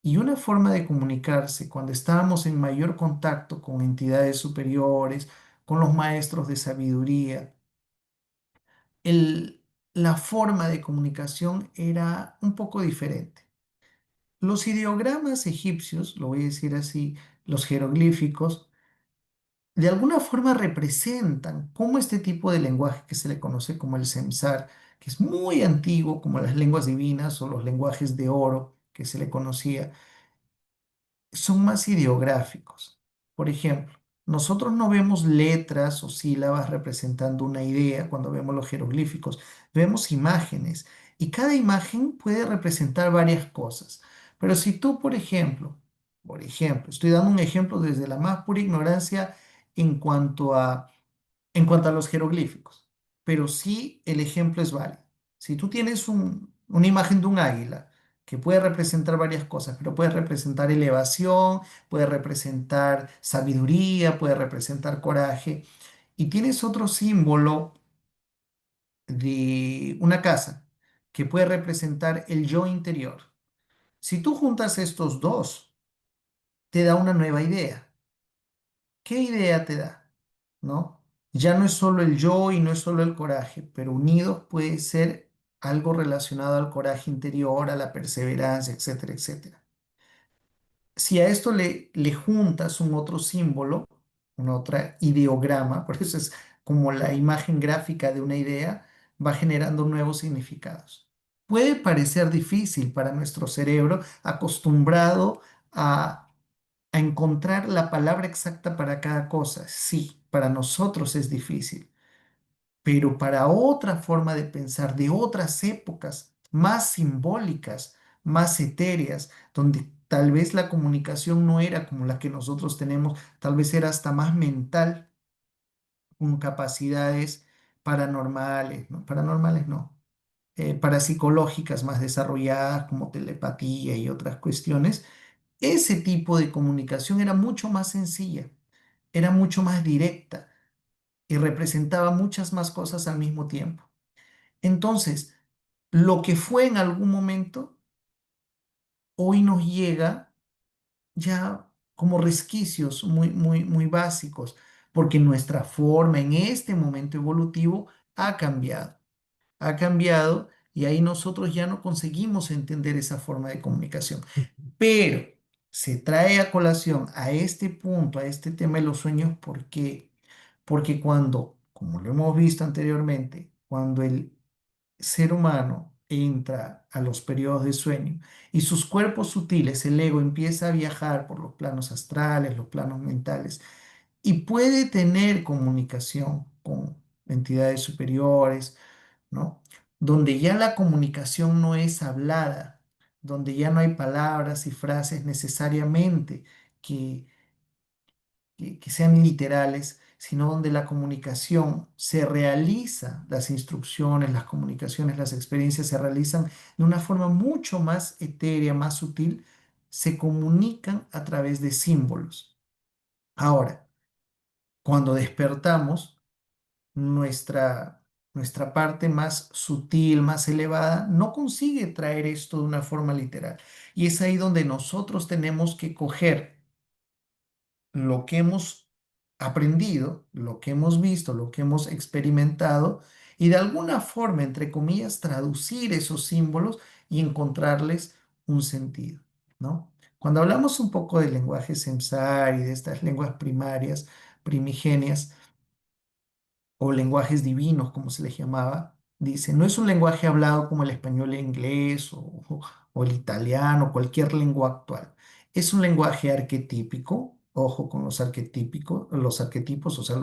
Y una forma de comunicarse cuando estábamos en mayor contacto con entidades superiores, con los maestros de sabiduría, el- la forma de comunicación era un poco diferente. Los ideogramas egipcios, lo voy a decir así, los jeroglíficos, de alguna forma representan cómo este tipo de lenguaje que se le conoce como el Semsar, que es muy antiguo, como las lenguas divinas o los lenguajes de oro que se le conocía, son más ideográficos. Por ejemplo, nosotros no vemos letras o sílabas representando una idea cuando vemos los jeroglíficos, vemos imágenes y cada imagen puede representar varias cosas. Pero si tú, estoy dando un ejemplo desde la más pura ignorancia en cuanto a los jeroglíficos, pero sí el ejemplo es válido. Si tú tienes una imagen de un águila que puede representar varias cosas, pero puede representar elevación, puede representar sabiduría, puede representar coraje, y tienes otro símbolo de una casa que puede representar el yo interior. Si tú juntas estos dos, te da una nueva idea. ¿Qué idea te da? ¿No? Ya no es solo el yo y no es solo el coraje, pero unidos puede ser algo relacionado al coraje interior, a la perseverancia, etcétera, etcétera. Si a esto le juntas un otro símbolo, una otra ideograma, por eso es como la imagen gráfica de una idea, va generando nuevos significados. Puede parecer difícil para nuestro cerebro acostumbrado a encontrar la palabra exacta para cada cosa. Sí, para nosotros es difícil, pero para otra forma de pensar de otras épocas más simbólicas, más etéreas, donde tal vez la comunicación no era como la que nosotros tenemos, tal vez era hasta más mental, con capacidades paranormales, ¿no? Paranormales no, parapsicológicas más desarrolladas como telepatía y otras cuestiones. Ese tipo de comunicación era mucho más sencilla, era mucho más directa y representaba muchas más cosas al mismo tiempo. Entonces, lo que fue en algún momento, hoy nos llega ya como resquicios muy, muy, muy básicos, porque nuestra forma en este momento evolutivo ha cambiado y ahí nosotros ya no conseguimos entender esa forma de comunicación. Pero se trae a colación a este punto, a este tema de los sueños, ¿por qué? Porque cuando, como lo hemos visto anteriormente, cuando el ser humano entra a los periodos de sueño y sus cuerpos sutiles, el ego, empieza a viajar por los planos astrales, los planos mentales, y puede tener comunicación con entidades superiores, ¿no? Donde ya la comunicación no es hablada, donde ya no hay palabras y frases necesariamente que, que sean literales, sino donde la comunicación se realiza, las instrucciones, las comunicaciones, las experiencias se realizan de una forma mucho más etérea, más sutil, se comunican a través de símbolos. Ahora, cuando despertamos, nuestra, nuestra parte más sutil, más elevada, no consigue traer esto de una forma literal. Y es ahí donde nosotros tenemos que coger lo que hemos aprendido, lo que hemos visto, lo que hemos experimentado y de alguna forma, entre comillas, traducir esos símbolos y encontrarles un sentido, ¿no? Cuando hablamos un poco del lenguaje Semsar y de estas lenguas primarias, primigenias, o lenguajes divinos, como se les llamaba, dice, no es un lenguaje hablado como el español e inglés o el italiano, cualquier lengua actual. Es un lenguaje arquetípico, ojo con los arquetípicos, los arquetipos, o sea,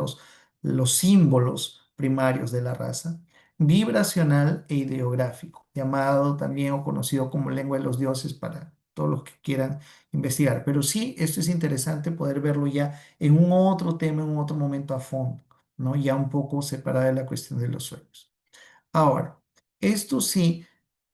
los símbolos primarios de la raza, vibracional e ideográfico, llamado también o conocido como lengua de los dioses para todos los que quieran investigar. Pero sí, esto es interesante poder verlo ya en un otro tema, en un otro momento a fondo, ¿no? Ya un poco separada de la cuestión de los sueños. Ahora, esto sí,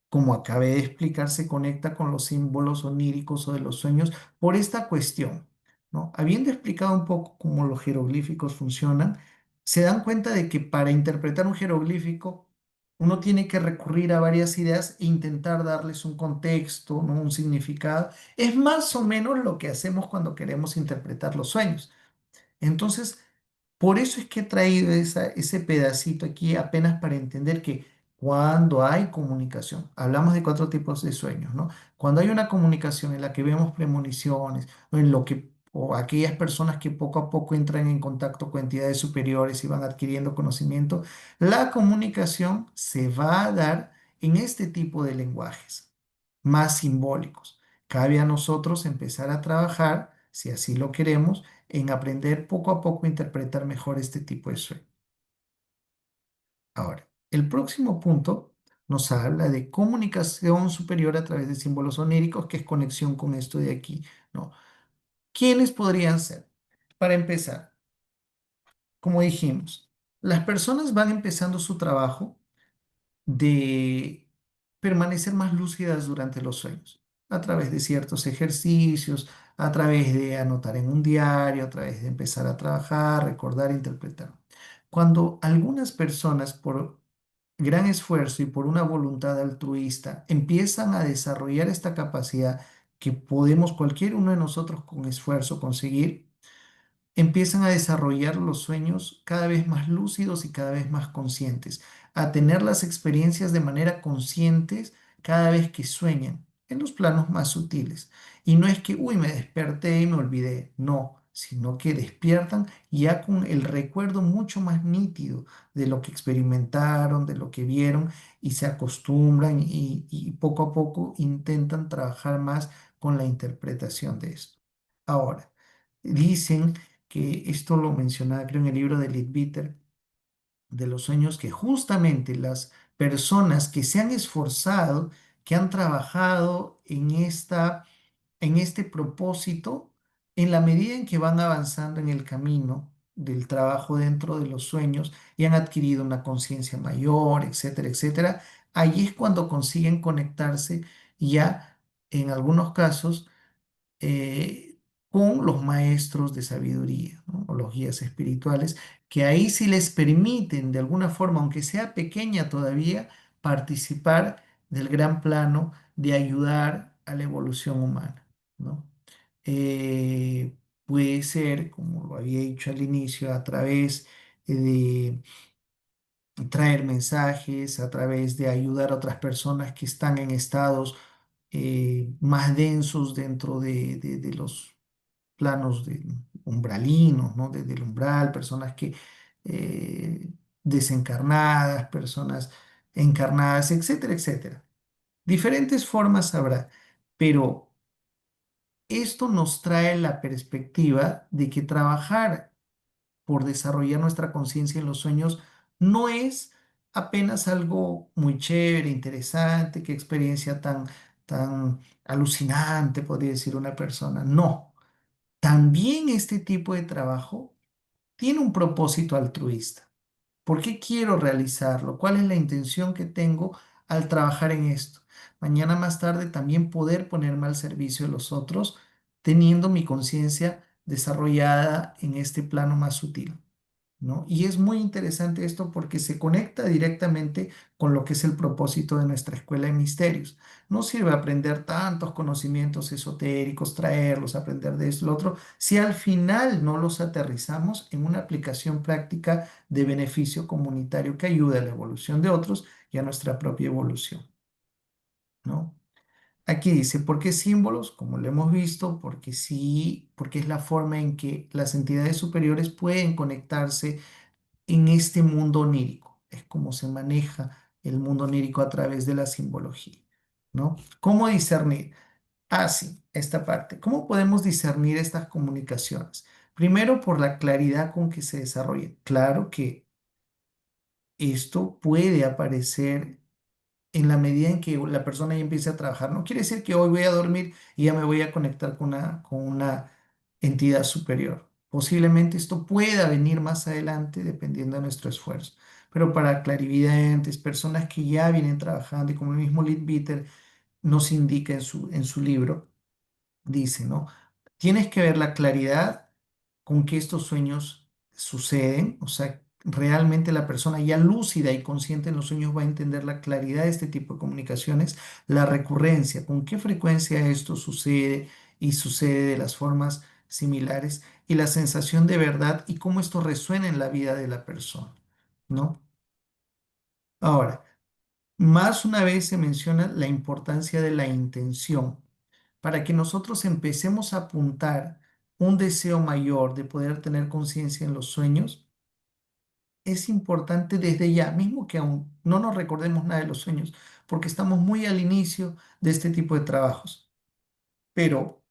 como acabé de explicar, se conecta con los símbolos oníricos o de los sueños por esta cuestión, ¿no? Habiendo explicado un poco cómo los jeroglíficos funcionan, se dan cuenta de que para interpretar un jeroglífico, uno tiene que recurrir a varias ideas e intentar darles un contexto, ¿no? Un significado. Es más o menos lo que hacemos cuando queremos interpretar los sueños. Entonces, por eso es que he traído ese pedacito aquí apenas para entender que cuando hay comunicación, hablamos de cuatro tipos de sueños, ¿no? Cuando hay una comunicación en la que vemos premoniciones o en lo que o aquellas personas que poco a poco entran en contacto con entidades superiores y van adquiriendo conocimiento, la comunicación se va a dar en este tipo de lenguajes más simbólicos. Cabe a nosotros empezar a trabajar, si así lo queremos, en aprender poco a poco a interpretar mejor este tipo de sueño. Ahora, el próximo punto nos habla de comunicación superior a través de símbolos oníricos, que es conexión con esto de aquí, ¿no? ¿Quiénes podrían ser? Para empezar, como dijimos, las personas van empezando su trabajo de permanecer más lúcidas durante los sueños, a través de ciertos ejercicios, a través de anotar en un diario, a través de empezar a trabajar, recordar, interpretar. Cuando algunas personas, por gran esfuerzo y por una voluntad altruista, empiezan a desarrollar esta capacidad que podemos cualquier uno de nosotros con esfuerzo conseguir, empiezan a desarrollar los sueños cada vez más lúcidos y cada vez más conscientes, a tener las experiencias de manera conscientes cada vez que sueñan en los planos más sutiles. Y no es que, uy, me desperté y me olvidé, no, sino que despiertan ya con el recuerdo mucho más nítido de lo que experimentaron, de lo que vieron y se acostumbran y poco a poco intentan trabajar más con la interpretación de esto. Ahora, dicen que esto lo mencionaba creo en el libro de Leadbeater, de los sueños, que justamente las personas que se han esforzado, que han trabajado en este propósito, en la medida en que van avanzando en el camino del trabajo dentro de los sueños y han adquirido una conciencia mayor, etcétera, etcétera, allí es cuando consiguen conectarse ya en algunos casos con los maestros de sabiduría, ¿no? O los guías espirituales, que ahí sí les permiten de alguna forma, aunque sea pequeña todavía, participar del gran plano de ayudar a la evolución humana, ¿no? Eh, Puede ser, como lo había dicho al inicio, a través de traer mensajes, a través de ayudar a otras personas que están en estados más densos dentro de los planos umbralinos, ¿no? Del umbral, personas que eh, desencarnadas, personas encarnadas, etcétera, etcétera. Diferentes formas habrá, pero esto nos trae la perspectiva de que trabajar por desarrollar nuestra conciencia en los sueños no es apenas algo muy chévere, interesante, qué experiencia tan alucinante, podría decir una persona. No, también este tipo de trabajo tiene un propósito altruista. ¿Por qué quiero realizarlo? ¿Cuál es la intención que tengo al trabajar en esto? Mañana más tarde también poder ponerme al servicio de los otros, teniendo mi conciencia desarrollada en este plano más sutil. ¿No? Y es muy interesante esto porque se conecta directamente con lo que es el propósito de nuestra escuela de misterios. No sirve aprender tantos conocimientos esotéricos, traerlos, aprender de esto, lo otro, si al final no los aterrizamos en una aplicación práctica de beneficio comunitario que ayude a la evolución de otros y a nuestra propia evolución, ¿no? Aquí dice, ¿por qué símbolos? Como lo hemos visto, porque sí, porque es la forma en que las entidades superiores pueden conectarse en este mundo onírico. Es como se maneja el mundo onírico a través de la simbología, ¿no? ¿Cómo discernir? Ah, sí, esta parte. ¿Cómo podemos discernir estas comunicaciones? Primero, por la claridad con que se desarrollan. Claro que esto puede aparecer en la medida en que la persona ya empiece a trabajar. No quiere decir que hoy voy a dormir y ya me voy a conectar con una entidad superior. Posiblemente esto pueda venir más adelante dependiendo de nuestro esfuerzo. Pero para clarividentes, personas que ya vienen trabajando y como el mismo Leadbeater nos indica en su libro, dice, ¿no? Tienes que ver la claridad con que estos sueños suceden, o sea, realmente la persona ya lúcida y consciente en los sueños va a entender la claridad de este tipo de comunicaciones, la recurrencia, con qué frecuencia esto sucede y sucede de las formas similares y la sensación de verdad y cómo esto resuena en la vida de la persona, ¿no? Ahora, más una vez se menciona la importancia de la intención para que nosotros empecemos a apuntar un deseo mayor de poder tener conciencia en los sueños. Es importante desde ya, mismo que aún no nos recordemos nada de los sueños, porque estamos muy al inicio de este tipo de trabajos. Pero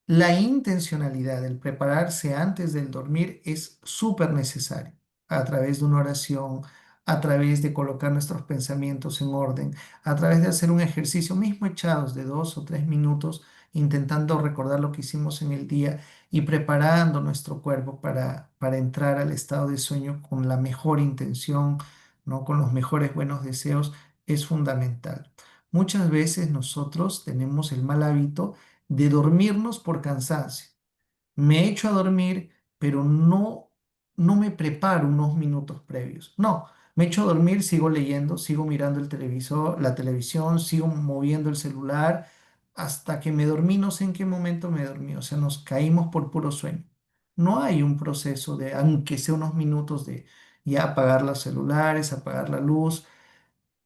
la intencionalidad, el prepararse antes del dormir es súper necesario a través de una oración, a través de colocar nuestros pensamientos en orden, a través de hacer un ejercicio mismo echados de 2 o 3 minutos, intentando recordar lo que hicimos en el día y preparando nuestro cuerpo para entrar al estado de sueño con la mejor intención, ¿no? Con los mejores buenos deseos, es fundamental. Muchas veces nosotros tenemos el mal hábito de dormirnos por cansancio. Me echo a dormir, pero no me preparo unos minutos previos. No, me echo a dormir, sigo leyendo, sigo mirando el televisor, la televisión, sigo moviendo el celular hasta que me dormí. No sé en qué momento me dormí. O sea, nos caímos por puro sueño. No hay un proceso de, aunque sea unos minutos de ya apagar los celulares, apagar la luz,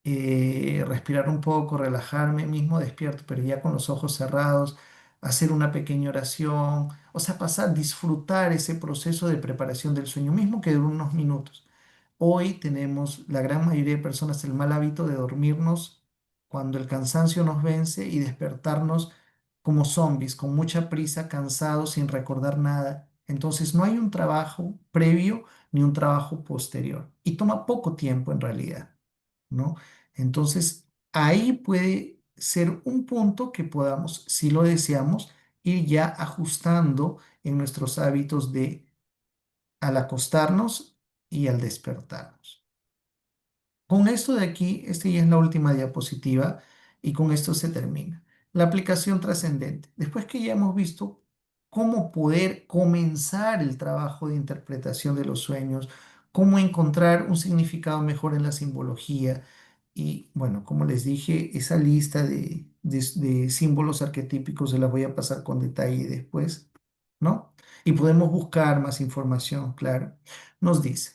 respirar un poco, relajarme mismo despierto, pero ya con los ojos cerrados, hacer una pequeña oración, o sea, pasar, disfrutar ese proceso de preparación del sueño, mismo que dure unos minutos. Hoy tenemos, la gran mayoría de personas, el mal hábito de dormirnos cuando el cansancio nos vence y despertarnos como zombies, con mucha prisa, cansados, sin recordar nada. Entonces no hay un trabajo previo ni un trabajo posterior. Y toma poco tiempo en realidad, ¿no? Entonces, ahí puede ser un punto que podamos, si lo deseamos, ir ya ajustando en nuestros hábitos de al acostarnos y al despertarnos. Con esto de aquí, esta ya es la última diapositiva y con esto se termina. La aplicación trascendente. Después que ya hemos visto cómo poder comenzar el trabajo de interpretación de los sueños, cómo encontrar un significado mejor en la simbología y, bueno, como les dije, esa lista de símbolos arquetípicos se las voy a pasar con detalle después, ¿no? Y podemos buscar más información, claro. Nos dice.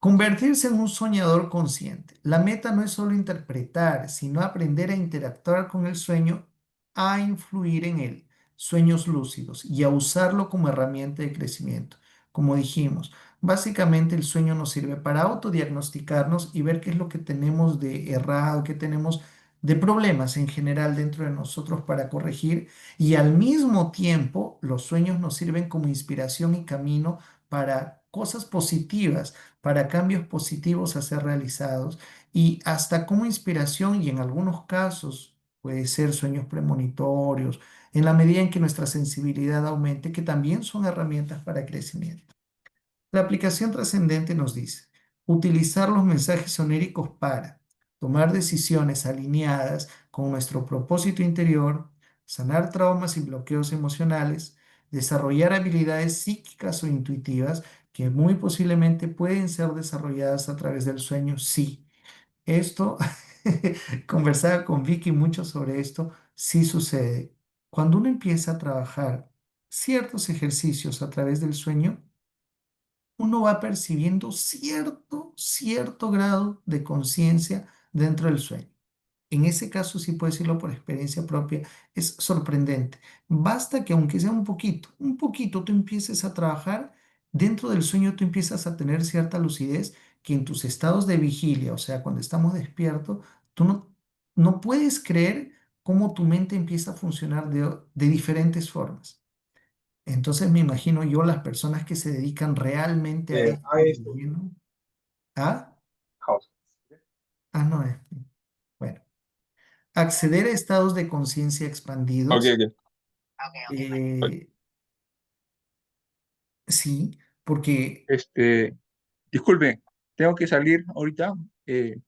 Convertirse en un soñador consciente. La meta no es solo interpretar, sino aprender a interactuar con el sueño, a influir en él, sueños lúcidos y a usarlo como herramienta de crecimiento. Como dijimos, básicamente el sueño nos sirve para autodiagnosticarnos y ver qué es lo que tenemos de errado, qué tenemos de problemas en general dentro de nosotros para corregir. Y al mismo tiempo, los sueños nos sirven como inspiración y camino para cosas positivas, para cambios positivos a ser realizados y hasta como inspiración y en algunos casos puede ser sueños premonitorios, en la medida en que nuestra sensibilidad aumente, que también son herramientas para crecimiento. La aplicación trascendente nos dice, utilizar los mensajes oníricos para tomar decisiones alineadas con nuestro propósito interior, sanar traumas y bloqueos emocionales, desarrollar habilidades psíquicas o intuitivas que muy posiblemente pueden ser desarrolladas a través del sueño. Sí, esto, conversaba con Vicky mucho sobre esto, sí sucede. Cuando uno empieza a trabajar ciertos ejercicios a través del sueño, uno va percibiendo cierto grado de conciencia dentro del sueño. En ese caso, sí puedo decirlo por experiencia propia, es sorprendente. Basta que aunque sea un poquito, tú empieces a trabajar, dentro del sueño tú empiezas a tener cierta lucidez que en tus estados de vigilia, o sea, cuando estamos despiertos, tú no puedes creer cómo tu mente empieza a funcionar de diferentes formas. Entonces me imagino yo las personas que se dedican realmente a esto Haga de esto. lleno. ¿Ah? House. No es. Bueno, acceder a estados de conciencia Ok, expandidos. ok. eh, sí, porque Este, disculpe, tengo que salir ahorita,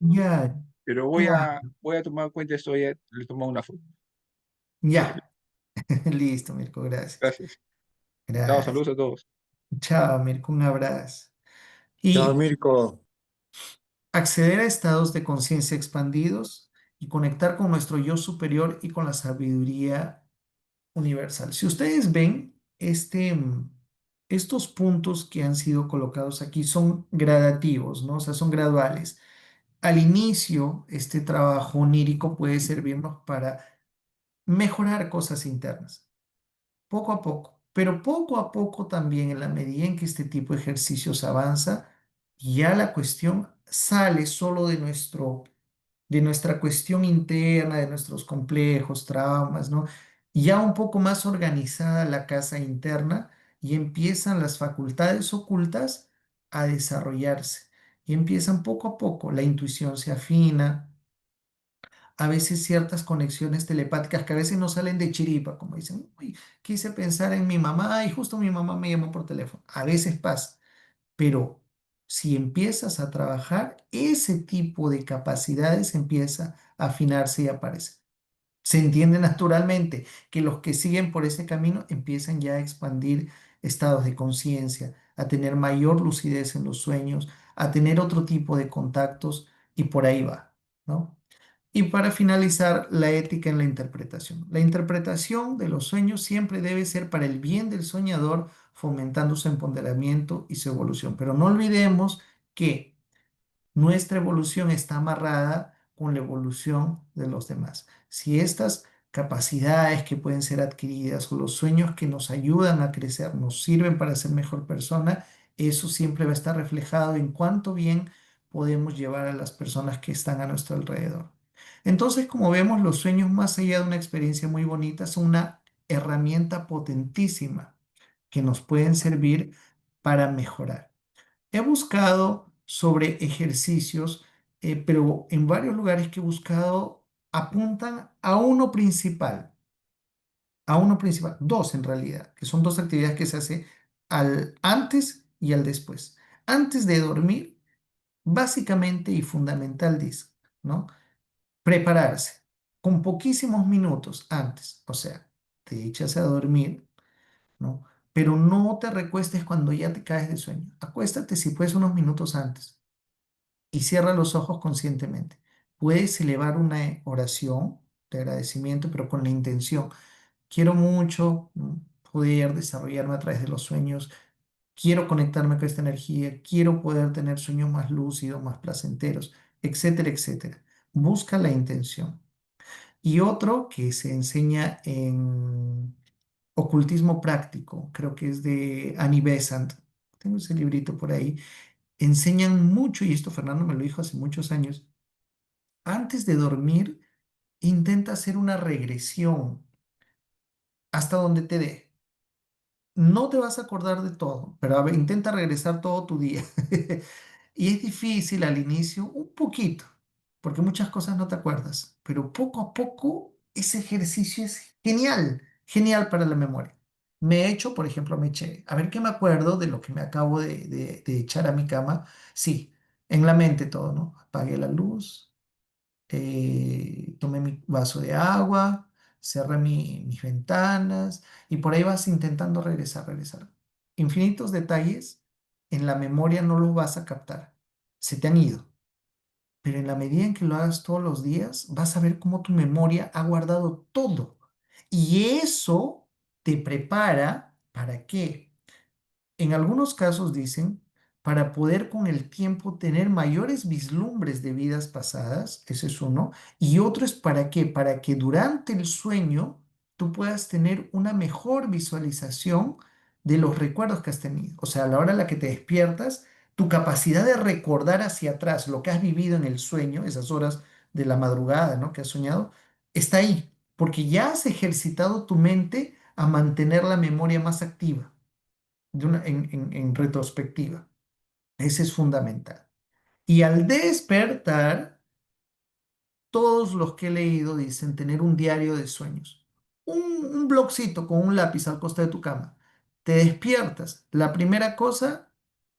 ya, pero claro, voy a tomar en cuenta esto, le tomo una foto. Eh, ya. Listo, Mirko, gracias. gracias. Chao, Gracias. saludos a todos. Chao, Mirko, un abrazo. Chao, Y Mirko. acceder a estados de conciencia expandidos y conectar con nuestro yo superior y con la sabiduría universal. Si ustedes ven, estos puntos que han sido colocados aquí son gradativos, ¿no? O sea, son graduales. Al inicio, este trabajo onírico puede servirnos para mejorar cosas internas, poco a poco, pero poco a poco también, en la medida en que este tipo de ejercicios avanza, ya la cuestión sale solo de nuestra cuestión interna, de nuestros complejos, traumas, ¿no? Ya un poco más organizada la casa interna y empiezan las facultades ocultas a desarrollarse. Y empiezan poco a poco, la intuición se afina, a veces ciertas conexiones telepáticas que a veces no salen de chiripa, como dicen, uy, quise pensar en mi mamá y justo mi mamá me llamó por teléfono. A veces pasa, pero si empiezas a trabajar, ese tipo de capacidades empieza a afinarse y aparece. Se entiende naturalmente que los que siguen por ese camino empiezan ya a expandir estados de conciencia, a tener mayor lucidez en los sueños, a tener otro tipo de contactos y por ahí va, ¿no? Y para finalizar, la ética en la interpretación. La interpretación de los sueños siempre debe ser para el bien del soñador, fomentando su empoderamiento y su evolución. Pero no olvidemos que nuestra evolución está amarrada con la evolución de los demás. Si estas capacidades que pueden ser adquiridas o los sueños que nos ayudan a crecer nos sirven para ser mejor persona, eso siempre va a estar reflejado en cuánto bien podemos llevar a las personas que están a nuestro alrededor. Entonces, como vemos, los sueños, más allá de una experiencia muy bonita, son una herramienta potentísima que nos pueden servir para mejorar. He buscado sobre ejercicios, pero en varios lugares que he buscado apuntan a uno principal, dos en realidad, que son dos actividades que se hace al antes y al después. Antes de dormir, básicamente y fundamental, dice, ¿no? Prepararse con poquísimos minutos antes, o sea, te echas a dormir, ¿no? Pero no te recuestes cuando ya te caes de sueño. Acuéstate si puedes unos minutos antes y cierra los ojos conscientemente. Puedes elevar una oración de agradecimiento, pero con la intención. Quiero mucho, ¿no?, poder desarrollarme a través de los sueños. quiero conectarme con esta energía, quiero poder tener sueños más lúcidos, más placenteros, etcétera, etcétera. Busca la intención. Y otro que se enseña en ocultismo práctico, creo que es de Annie Besant. Tengo ese librito por ahí. Enseñan mucho, y esto Fernando me lo dijo hace muchos años, antes de dormir, intenta hacer una regresión hasta donde te dé. No te vas a acordar de todo, pero a ver, intenta regresar todo tu día. Y es difícil al inicio, un poquito, porque muchas cosas no te acuerdas, pero poco a poco ese ejercicio es genial, genial para la memoria. Me he hecho, por ejemplo, me eché, a ver qué me acuerdo de lo que me acabo de echar a mi cama. Sí, en la mente todo, ¿no? Apagué la luz, tomé mi vaso de agua, cerré mis ventanas y por ahí vas intentando regresar, regresar. Infinitos detalles en la memoria no los vas a captar, se te han ido, pero en la medida en que lo hagas todos los días, vas a ver cómo tu memoria ha guardado todo. Y eso te prepara ¿para qué? En algunos casos dicen, para poder con el tiempo tener mayores vislumbres de vidas pasadas, ese es uno, y otro es para qué, para que durante el sueño tú puedas tener una mejor visualización de los recuerdos que has tenido. O sea, a la hora en la que te despiertas, tu capacidad de recordar hacia atrás lo que has vivido en el sueño, esas horas de la madrugada, ¿no? Que has soñado, está ahí, porque ya has ejercitado tu mente a mantener la memoria más activa en retrospectiva. Ese es fundamental. Y al despertar, todos los que he leído dicen tener un diario de sueños. Un bloccito con un lápiz al costado de tu cama. Te despiertas. La primera cosa,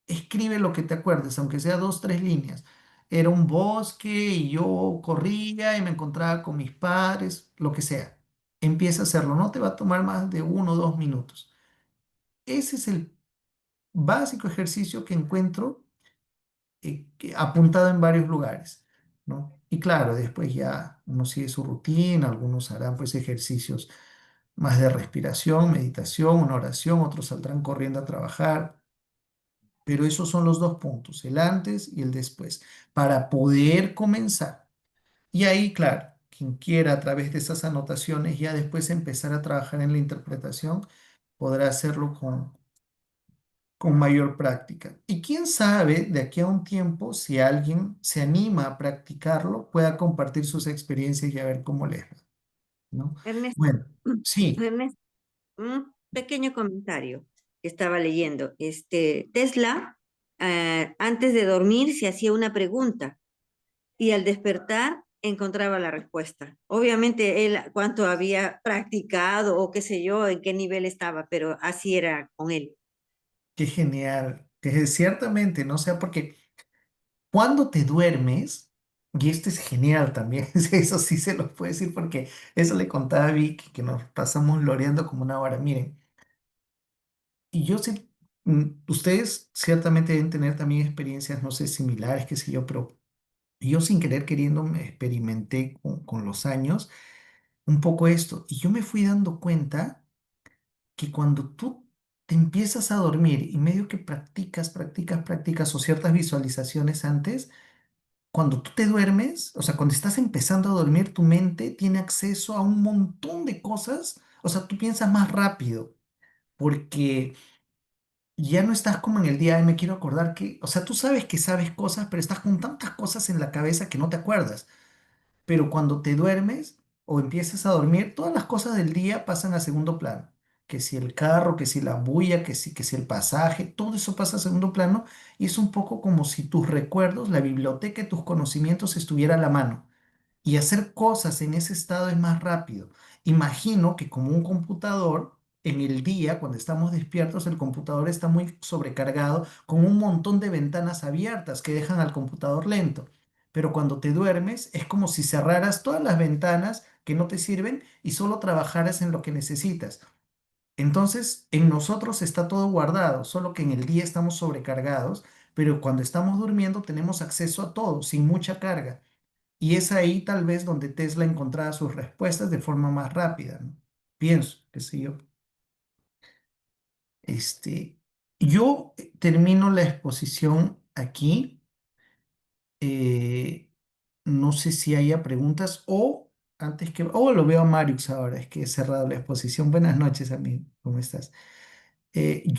escribe lo que te acuerdes, aunque sea dos, tres líneas. Era un bosque y yo corría y me encontraba con mis padres, lo que sea. Empieza a hacerlo. No te va a tomar más de 1 o 2 minutos. Ese es el básico ejercicio que encuentro apuntado en varios lugares, ¿no? Y claro, después ya uno sigue su rutina, algunos harán pues ejercicios más de respiración, meditación, una oración, otros saldrán corriendo a trabajar, pero esos son los dos puntos, el antes y el después, para poder comenzar. Y ahí, claro, quien quiera a través de esas anotaciones ya después empezar a trabajar en la interpretación, podrá hacerlo con mayor práctica. Y quién sabe, de aquí a un tiempo, si alguien se anima a practicarlo, pueda compartir sus experiencias y a ver cómo les va, ¿no? Ernesto, Bueno, sí, Ernesto, un pequeño comentario que estaba leyendo. Tesla, antes de dormir se hacía una pregunta y al despertar encontraba la respuesta. Obviamente él cuánto había practicado o qué sé yo, en qué nivel estaba, pero así era con él. qué genial. Que ciertamente, ¿no? O sea, porque cuando te duermes, y esto es genial también, eso sí se lo puedo decir porque eso le contaba a Vicky, que nos pasamos loreando como una hora. Miren, y yo sé, ustedes ciertamente deben tener también experiencias, no sé, similares, qué sé yo, pero yo sin querer queriendo me experimenté con los años un poco esto. Y yo me fui dando cuenta que cuando tú te empiezas a dormir y medio que practicas, practicas, practicas o ciertas visualizaciones antes, cuando tú te duermes, o sea, cuando estás empezando a dormir, tu mente tiene acceso a un montón de cosas. O sea, tú piensas más rápido porque ya no estás como en el día, "Ay, me quiero acordar que, o sea, tú sabes que sabes cosas, pero estás con tantas cosas en la cabeza que no te acuerdas. Pero cuando te duermes o empiezas a dormir, todas las cosas del día pasan a segundo plano. Que si el carro, que si la bulla, que si el pasaje, todo eso pasa a segundo plano y es un poco como si tus recuerdos, la biblioteca de tus conocimientos estuviera a la mano. Y hacer cosas en ese estado es más rápido. Imagino que como un computador, en el día, cuando estamos despiertos, el computador está muy sobrecargado con un montón de ventanas abiertas que dejan al computador lento. Pero cuando te duermes, es como si cerraras todas las ventanas que no te sirven y solo trabajaras en lo que necesitas. Entonces, en nosotros está todo guardado, solo que en el día estamos sobrecargados, pero cuando estamos durmiendo tenemos acceso a todo sin mucha carga. Y es ahí tal vez donde Tesla encontraba sus respuestas de forma más rápida, ¿no? Pienso, qué sé yo. Este, Yo termino la exposición aquí. Eh, no sé si haya preguntas o antes que... Oh, lo veo a Marius ahora, es que he cerrado la exposición. Buenas noches, amigo. ¿Cómo estás?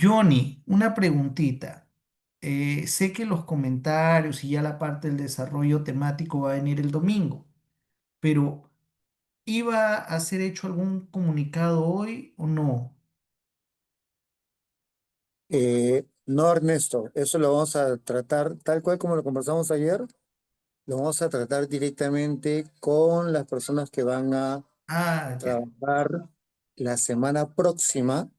Johnny, una preguntita. Sé que los comentarios y ya la parte del desarrollo temático va a venir el domingo, pero ¿iba a ser hecho algún comunicado hoy o no? No, Ernesto, eso lo vamos a tratar tal cual como lo conversamos ayer, lo vamos a tratar directamente con las personas que van a Ah, ya. trabajar la semana próxima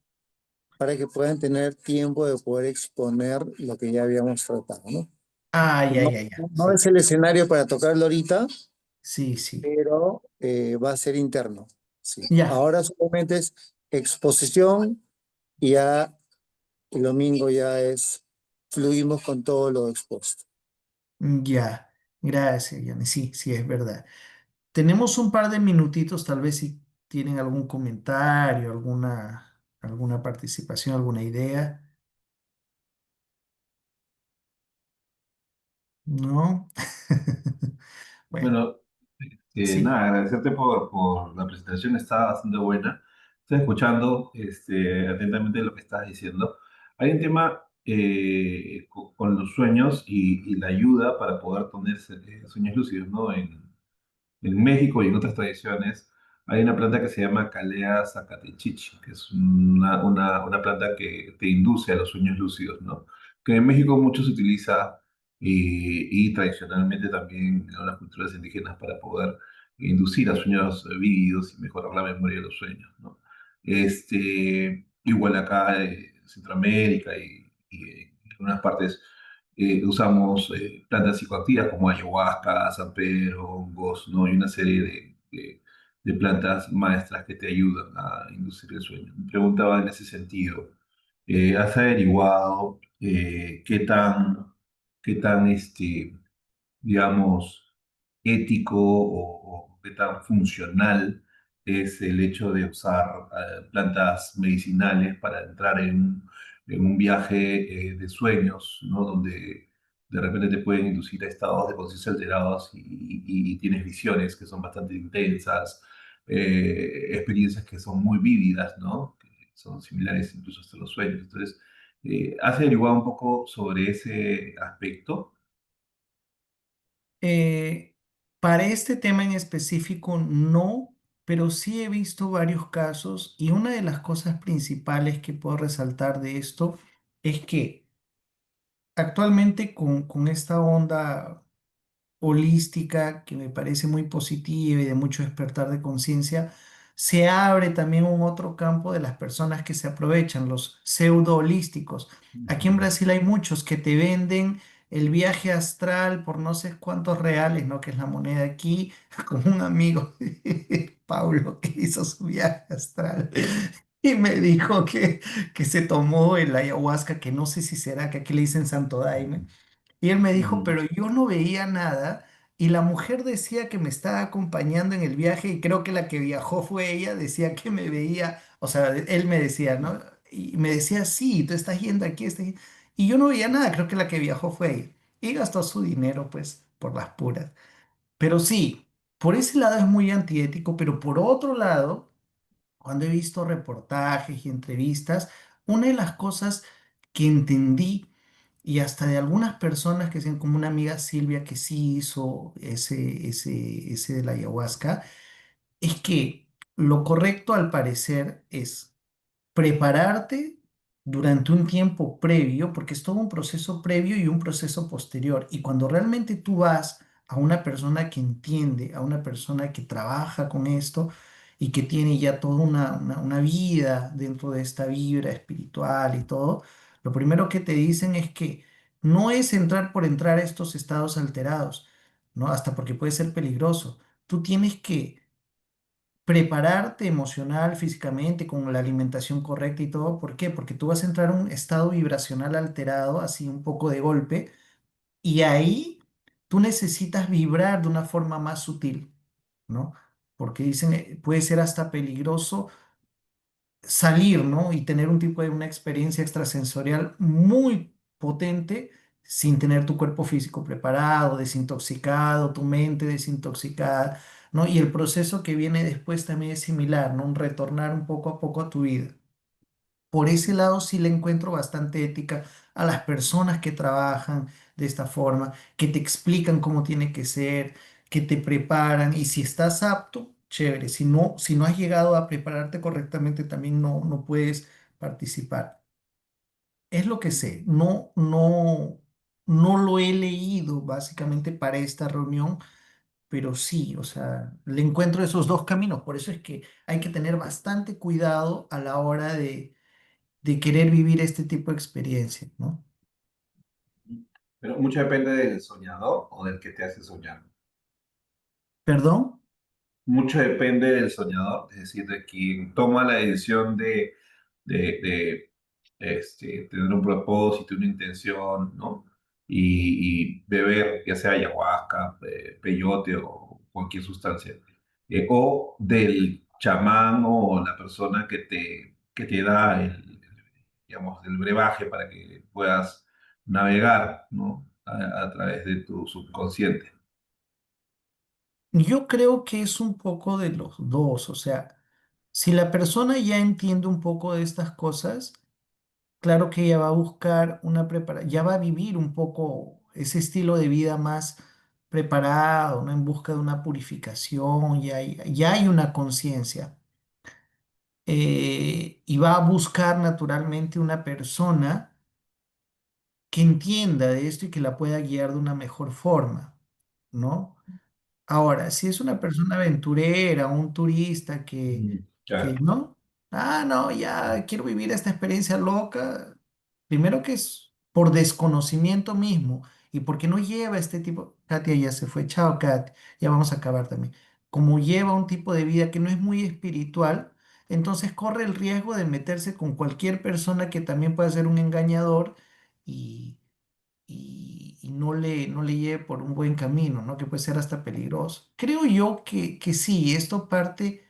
para que puedan tener tiempo de poder exponer lo que ya habíamos tratado, ¿no? Ah, ya, No, ya, ya. no Sí, es el escenario para tocarlo ahorita, sí, sí. pero va a ser interno. Sí. Ya, Ahora solamente es exposición y ya el domingo ya es fluimos con todo lo expuesto. ya. Gracias, Johnny. Sí, sí, es verdad. Tenemos un par de minutitos, tal vez si tienen algún comentario, alguna participación, alguna idea. ¿No? Bueno, Bueno, sí. nada, agradecerte por la presentación, está bastante buena. Estoy escuchando atentamente lo que estás diciendo. Hay un tema con los sueños y la ayuda para poder tener sueños lúcidos, ¿no? En México y en otras tradiciones hay una planta que se llama Calea zacatechichi, que es una planta que te induce a los sueños lúcidos, ¿no? Que en México mucho se utiliza y tradicionalmente también en las culturas indígenas para poder inducir a sueños vívidos y mejorar la memoria de los sueños, ¿no? Igual acá en Centroamérica y en algunas partes usamos plantas psicoactivas como ayahuasca, San Pedro, hongos, ¿no? Y una serie de plantas maestras que te ayudan a inducir el sueño. Me preguntaba en ese sentido, ¿has averiguado qué tan digamos, ético o qué tan funcional es el hecho de usar plantas medicinales para entrar en un viaje de sueños, ¿no? Donde de repente te pueden inducir a estados de conciencia alterados y tienes visiones que son bastante intensas, experiencias que son muy vívidas, ¿no? Que son similares incluso hasta los sueños. Entonces, ¿has averiguado un poco sobre ese aspecto? Eh, para este tema en específico, no, pero sí he visto varios casos y una de las cosas principales que puedo resaltar de esto es que actualmente con esta onda holística que me parece muy positiva y de mucho despertar de conciencia, se abre también un otro campo de las personas que se aprovechan, los pseudo holísticos. Aquí en Brasil hay muchos que te venden el viaje astral por no sé cuántos reales, ¿no? Que es la moneda aquí, como un amigo, Paulo, que hizo su viaje astral. Y me dijo que se tomó el ayahuasca, que no sé si será, que aquí le dicen Santo Daime, y él me dijo, Ujú, pero yo no veía nada y la mujer decía que me estaba acompañando en el viaje y creo que la que viajó fue ella, decía que me veía, o sea, él me decía, ¿no? Y me decía, sí, tú estás yendo aquí, y yo no veía nada, creo que la que viajó fue ella. Y gastó su dinero, pues, por las puras. Pero sí, por ese lado es muy antiético, pero por otro lado cuando he visto reportajes y entrevistas, una de las cosas que entendí, y hasta de algunas personas que sean como una amiga Silvia que sí hizo ese de la ayahuasca, es que lo correcto al parecer es prepararte durante un tiempo previo, porque es todo un proceso previo y un proceso posterior. Y cuando realmente tú vas a una persona que entiende, a una persona que trabaja con esto y que tiene ya toda una vida dentro de esta vibra espiritual y todo, lo primero que te dicen es que no es entrar por entrar a estos estados alterados, ¿no? Hasta porque puede ser peligroso. Tú tienes que prepararte emocional, físicamente, con la alimentación correcta y todo. ¿Por qué? Porque tú vas a entrar en un estado vibracional alterado, así un poco de golpe, y ahí tú necesitas vibrar de una forma más sutil, ¿no? Porque dicen, puede ser hasta peligroso salir, ¿no? Y tener un tipo de una experiencia extrasensorial muy potente sin tener tu cuerpo físico preparado, desintoxicado, tu mente desintoxicada, ¿no? Y el proceso que viene después también es similar, ¿no? Un retornar un poco a poco a tu vida. Por ese lado sí le encuentro bastante ética a las personas que trabajan de esta forma, que te explican cómo tiene que ser, que te preparan y si estás apto, chévere. Si no has llegado a prepararte correctamente, también no puedes participar. Es lo que sé. No lo he leído básicamente para esta reunión, pero sí, o sea, le encuentro esos dos caminos. Por eso es que hay que tener bastante cuidado a la hora de querer vivir este tipo de experiencias, ¿no? Pero mucho depende del soñador o del que te hace soñar. ¿Perdón? Mucho depende del soñador, es decir, de quien toma la decisión de tener un propósito, una intención, ¿no? Y beber, ya sea ayahuasca, peyote o cualquier sustancia. O del chamán o la persona que te da digamos, el brebaje para que puedas navegar, ¿no? A través de tu subconsciente. Yo creo que es un poco de los dos, o sea, si la persona ya entiende un poco de estas cosas, claro que ella va a buscar una preparación, ya va a vivir un poco ese estilo de vida más preparado, ¿no? En busca de una purificación, ya hay una conciencia. Y va a buscar naturalmente una persona que entienda de esto y que la pueda guiar de una mejor forma, ¿no? Ahora, si es una persona aventurera, un turista que Claro. no, no, ya quiero vivir esta experiencia loca, primero que es por desconocimiento mismo y porque no lleva este tipo, Katia ya se fue, chao Katia, ya vamos a acabar también, como lleva un tipo de vida que no es muy espiritual, entonces corre el riesgo de meterse con cualquier persona que también pueda ser un engañador y no le lleve por un buen camino, ¿no? Que puede ser hasta peligroso. Creo yo que sí, esto parte,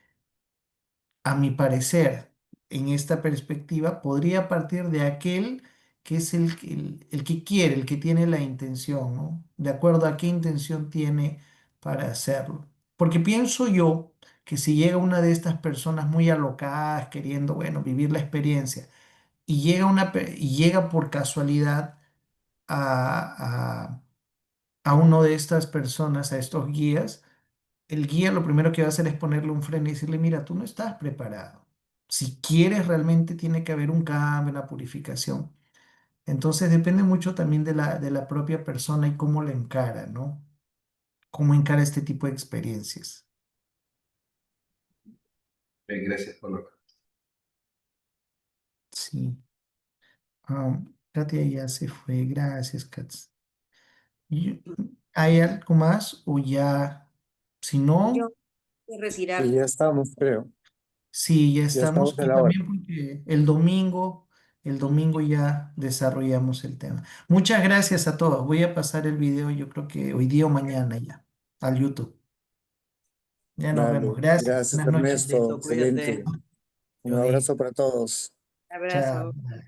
a mi parecer, en esta perspectiva, podría partir de aquel que es el que quiere, el que tiene la intención, ¿no? De acuerdo a qué intención tiene para hacerlo. Porque pienso yo que si llega una de estas personas muy alocadas, queriendo, bueno, vivir la experiencia, y llega por casualidad a, a uno de estas personas, a estos guías, el guía lo primero que va a hacer es ponerle un freno y decirle, mira, tú no estás preparado. Si quieres, realmente tiene que haber un cambio, una purificación. Entonces depende mucho también de la propia persona y cómo la encara, ¿no? Cómo encara este tipo de experiencias. Gracias por lo. Sí. Katia ya se fue. Gracias, Kats. Y- ¿Hay algo más o ya? Si Yo no... voy a Y retirar. ya estamos, creo. Sí, ya Ya estamos. estamos en Y la hora. también porque el domingo ya desarrollamos el tema. Muchas gracias a todos. Voy a pasar el video, yo creo que hoy día o mañana ya, al YouTube. Ya nos vemos. Dale. Gracias. Gracias, Buenas noches. Ernesto. Listo, Excelente. cuídate. Un Johnny. abrazo para todos. Abrazo. Chao.